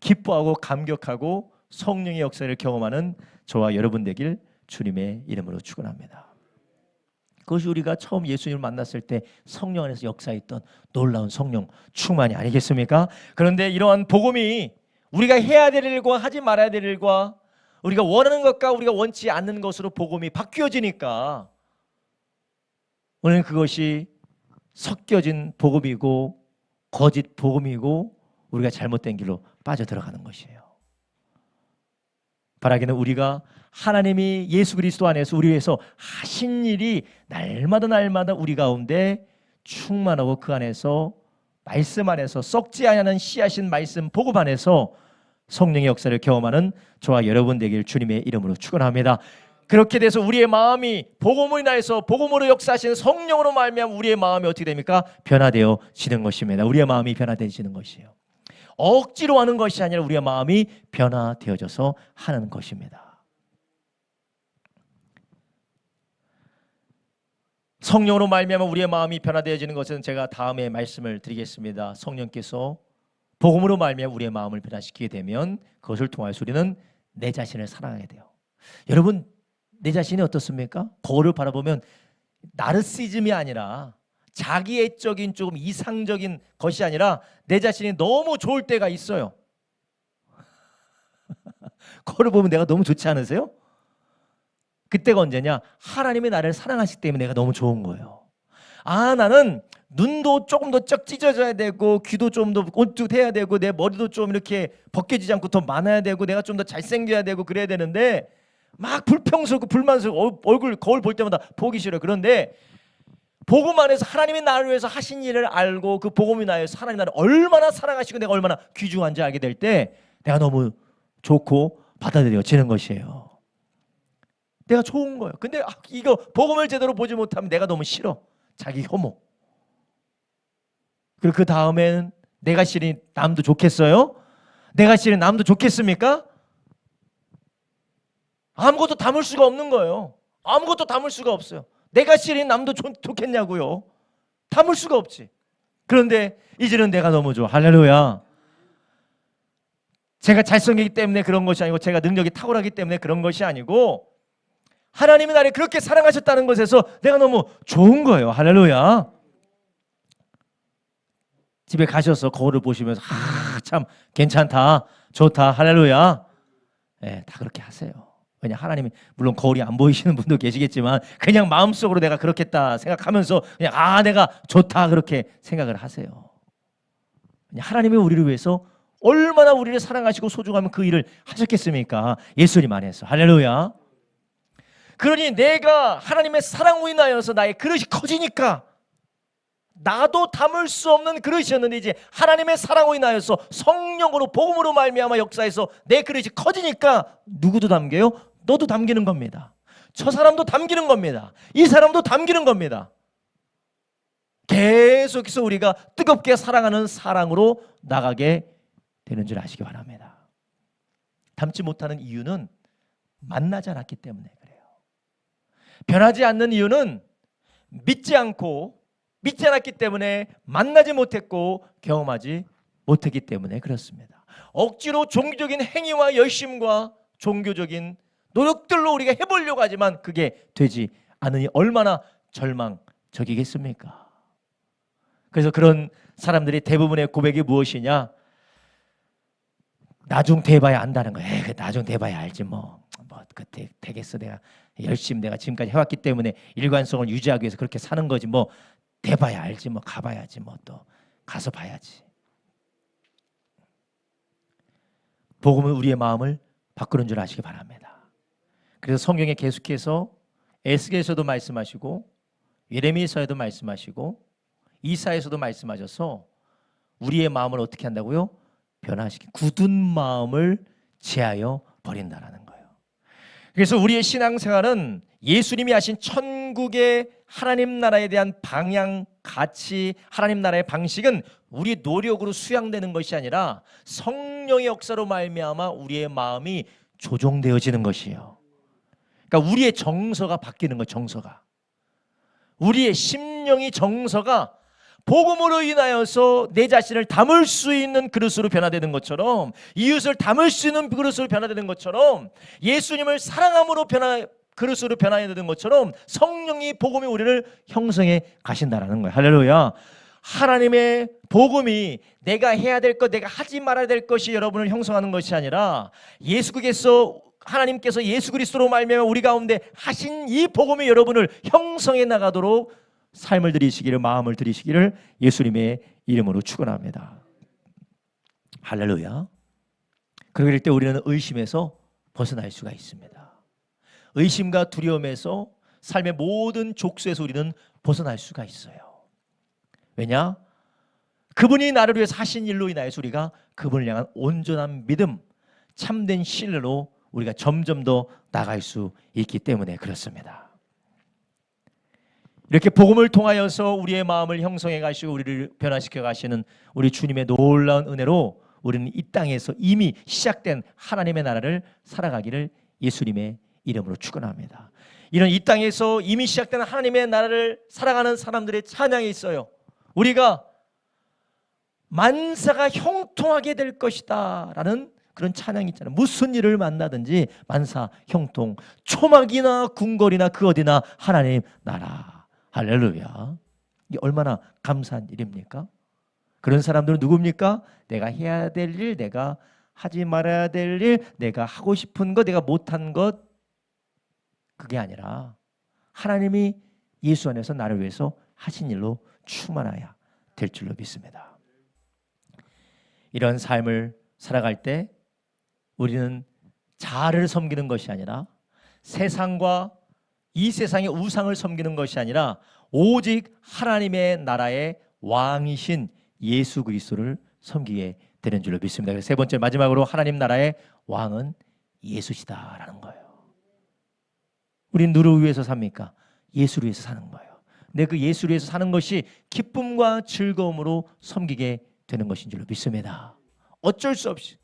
기뻐하고 감격하고 성령의 역사를 경험하는 저와 여러분 되길 주님의 이름으로 축원합니다. 그것이 우리가 처음 예수님을 만났을 때 성령 안에서 역사했던 놀라운 성령 충만이 아니겠습니까? 그런데 이러한 복음이 우리가 해야 될 일과 하지 말아야 될 일과 우리가 원하는 것과 우리가 원치 않는 것으로 복음이 바뀌어지니까 오늘 그것이 섞여진 복음이고 거짓 복음이고 우리가 잘못된 길로 빠져들어가는 것이에요. 바라기는 우리가 하나님이 예수 그리스도 안에서 우리 위해서 하신 일이 날마다 우리 가운데 충만하고 그 안에서 말씀 안에서 썩지 아니하는 씨앗인 말씀 복음 안에서 성령의 역사를 경험하는 저와 여러분 되길 주님의 이름으로 축원합니다. 그렇게 돼서 우리의 마음이 복음으로 인하여서 복음으로 역사하시는 성령으로 말미암아 우리의 마음이 어떻게 됩니까? 변화되어지는 것입니다. 우리의 마음이 변화되어지는 것이에요. 억지로 하는 것이 아니라 우리의 마음이 변화되어져서 하는 것입니다. 성령으로 말미암아 우리의 마음이 변화되어지는 것은 제가 다음에 말씀을 드리겠습니다. 성령께서 복음으로 말미암아 우리의 마음을 변화시키게 되면 그것을 통하여서 우리는 내 자신을 사랑하게 돼요. 여러분 내 자신이 어떻습니까? 거울을 바라보면 나르시즘이 아니라 자기애적인 조금 이상적인 것이 아니라 내 자신이 너무 좋을 때가 있어요. 거울을 보면 내가 너무 좋지 않으세요? 그때가 언제냐? 하나님이 나를 사랑하시기 때문에 내가 너무 좋은 거예요. 나는 눈도 조금 더 쩍 찢어져야 되고 귀도 좀 더 온뜻해야 되고 내 머리도 좀 이렇게 벗겨지지 않고 더 많아야 되고 내가 좀 더 잘생겨야 되고 그래야 되는데 막 불평스럽고 불만스럽고 얼굴 거울 볼 때마다 보기 싫어요. 그런데 복음 안에서 하나님이 나를 위해서 하신 일을 알고 그 복음이 나에서 하나님 나를 얼마나 사랑하시고 내가 얼마나 귀중한지 알게 될 때 내가 너무 좋고 받아들여지는 것이에요. 내가 좋은 거예요. 근데 이거 복음을 제대로 보지 못하면 내가 너무 싫어. 자기 혐오. 그리고 그 다음엔 내가 싫으니 남도 좋겠어요? 내가 싫으니 남도 좋겠습니까? 아무것도 담을 수가 없는 거예요. 아무것도 담을 수가 없어요. 내가 싫으니 남도 좋겠냐고요. 담을 수가 없지. 그런데 이제는 내가 너무 좋아. 할렐루야. 제가 잘생기기 때문에 그런 것이 아니고 제가 능력이 탁월하기 때문에 그런 것이 아니고 하나님이 나를 그렇게 사랑하셨다는 것에서 내가 너무 좋은 거예요. 할렐루야. 집에 가셔서 거울을 보시면서 참 괜찮다, 좋다, 할렐루야. 네, 다 그렇게 하세요. 왜냐 하나님이 물론 거울이 안 보이시는 분도 계시겠지만 그냥 마음속으로 내가 그렇겠다 생각하면서 그냥 내가 좋다 그렇게 생각을 하세요. 하나님이 우리를 위해서 얼마나 우리를 사랑하시고 소중하면 그 일을 하셨겠습니까? 예수님 안에서. 할렐루야. 그러니 내가 하나님의 사랑으로 인하여서 나의 그릇이 커지니까, 나도 담을 수 없는 그릇이었는데 이제 하나님의 사랑으로 인하여서 성령으로 복음으로 말미암아 역사해서 내 그릇이 커지니까 누구도 담겨요? 너도 담기는 겁니다. 저 사람도 담기는 겁니다. 이 사람도 담기는 겁니다. 계속해서 우리가 뜨겁게 사랑하는 사랑으로 나가게 되는 줄 아시기 바랍니다. 담지 못하는 이유는 만나지 않았기 때문에 그래요. 변하지 않는 이유는 믿지 않았기 때문에, 만나지 못했고 경험하지 못했기 때문에 그렇습니다. 억지로 종교적인 행위와 열심과 종교적인 노력들로 우리가 해보려고 하지만 그게 되지 않으니 얼마나 절망적이겠습니까? 그래서 그런 사람들이 대부분의 고백이 무엇이냐? 나중 돼봐야 안다는 거예요. 나중 돼봐야 알지 되겠어. 내가 열심히 내가 지금까지 해왔기 때문에 일관성을 유지하기 위해서 그렇게 사는 거지 돼봐야 알지 가봐야지 또 가서 봐야지. 복음은 우리의 마음을 바꾸는 줄 아시기 바랍니다. 그래서 성경에 계속해서 에스겔에서도 말씀하시고 예레미야서에도 말씀하시고 이사야에서도 말씀하셔서 우리의 마음을 어떻게 한다고요? 굳은 마음을 제하여 버린다라는 거예요. 그래서 우리의 신앙생활은 예수님이 하신 천국의 하나님 나라에 대한 방향, 가치, 하나님 나라의 방식은 우리 노력으로 수양되는 것이 아니라 성령의 역사로 말미암아 우리의 마음이 조종되어지는 것이에요. 그러니까 우리의 정서가 바뀌는 거예요. 정서가. 우리의 심령이 정서가 복음으로 인하여서 내 자신을 담을 수 있는 그릇으로 변화되는 것처럼, 이웃을 담을 수 있는 그릇으로 변화되는 것처럼, 예수님을 사랑함으로 그릇으로 변화해야 되는 것처럼 성령이 복음이 우리를 형성해 가신다라는 거예요. 할렐루야. 하나님의 복음이 내가 해야 될 것, 내가 하지 말아야 될 것이 여러분을 형성하는 것이 아니라 하나님께서 예수 그리스도로 말미암아 우리 가운데 하신 이 복음이 여러분을 형성해 나가도록 삶을 들이시기를, 마음을 들이시기를 예수님의 이름으로 축원합니다. 할렐루야. 그럴 때 우리는 의심에서 벗어날 수가 있습니다. 의심과 두려움에서 삶의 모든 족수에서 우리는 벗어날 수가 있어요. 왜냐? 그분이 나를 위해서 하신 일로 인하여서 우리가 그분을 향한 온전한 믿음, 참된 신뢰로 우리가 점점 더 나갈 수 있기 때문에 그렇습니다. 이렇게 복음을 통하여서 우리의 마음을 형성해 가시고 우리를 변화시켜 가시는 우리 주님의 놀라운 은혜로 우리는 이 땅에서 이미 시작된 하나님의 나라를 살아가기를 예수님의 이름으로 축원합니다. 이런 이 땅에서 이미 시작된 하나님의 나라를 살아가는 사람들의 찬양이 있어요. 우리가 만사가 형통하게 될 것이다 라는 그런 찬양이 있잖아요. 무슨 일을 만나든지 만사 형통, 초막이나 궁궐이나 그 어디나 하나님 나라. 할렐루야. 이게 얼마나 감사한 일입니까? 그런 사람들은 누굽니까? 내가 해야 될 일, 내가 하지 말아야 될 일, 내가 하고 싶은 것, 내가 못한 것, 그게 아니라 하나님이 예수 안에서 나를 위해서 하신 일로 충만해야 될 줄로 믿습니다. 이런 삶을 살아갈 때 우리는 자아를 섬기는 것이 아니라 세상과 이 세상의 우상을 섬기는 것이 아니라 오직 하나님의 나라의 왕이신 예수 그리스도를 섬기게 되는 줄로 믿습니다. 그래서 세 번째 마지막으로 하나님 나라의 왕은 예수시다라는 거예요. 우린 누구를 위해서 삽니까? 예수를 위해서 사는 거예요. 근데 그 예수를 위해서 사는 것이 기쁨과 즐거움으로 섬기게 되는 것인 줄로 믿습니다. 어쩔 수 없이.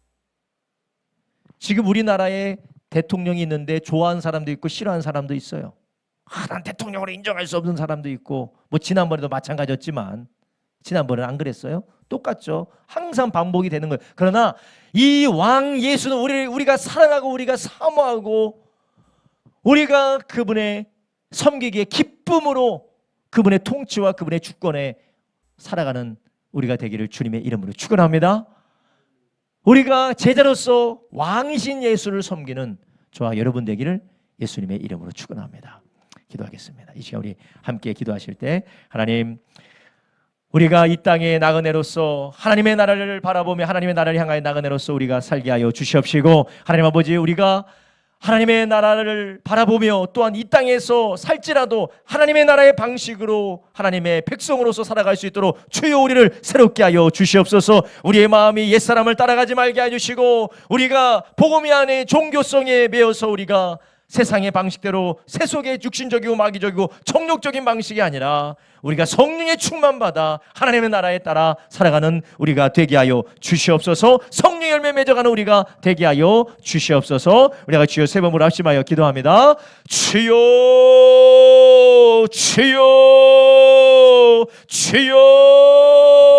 지금 우리나라에 대통령이 있는데 좋아하는 사람도 있고 싫어하는 사람도 있어요. 난 대통령으로 인정할 수 없는 사람도 있고, 지난번에도 마찬가지였지만 지난번에는 안 그랬어요? 똑같죠. 항상 반복이 되는 거예요. 그러나 이 왕 예수는 우리가 사랑하고 우리가 사모하고 우리가 그분의 섬기기에 기쁨으로 그분의 통치와 그분의 주권에 살아가는 우리가 되기를 주님의 이름으로 축원합니다. 우리가 제자로서 왕이신 예수를 섬기는 저와 여러분 되기를 예수님의 이름으로 축원합니다. 기도하겠습니다. 이 시간 우리 함께 기도하실 때 하나님, 우리가 이 땅의 나그네로서 하나님의 나라를 바라보며 하나님의 나라를 향하여 나그네로서 우리가 살게 하여 주시옵시고, 하나님 아버지, 우리가 하나님의 나라를 바라보며 또한 이 땅에서 살지라도 하나님의 나라의 방식으로 하나님의 백성으로서 살아갈 수 있도록 주여 우리를 새롭게 하여 주시옵소서. 우리의 마음이 옛사람을 따라가지 말게 해주시고, 우리가 복음이 안에 종교성에 매여서 우리가 세상의 방식대로 세속의 육신적이고 마귀적이고 정욕적인 방식이 아니라 우리가 성령의 충만받아 하나님의 나라에 따라 살아가는 우리가 되게 하여 주시옵소서. 성령 열매 맺어가는 우리가 되게 하여 주시옵소서. 우리가 주여 세 번으로 합심하여 기도합니다. 주여, 주여, 주여.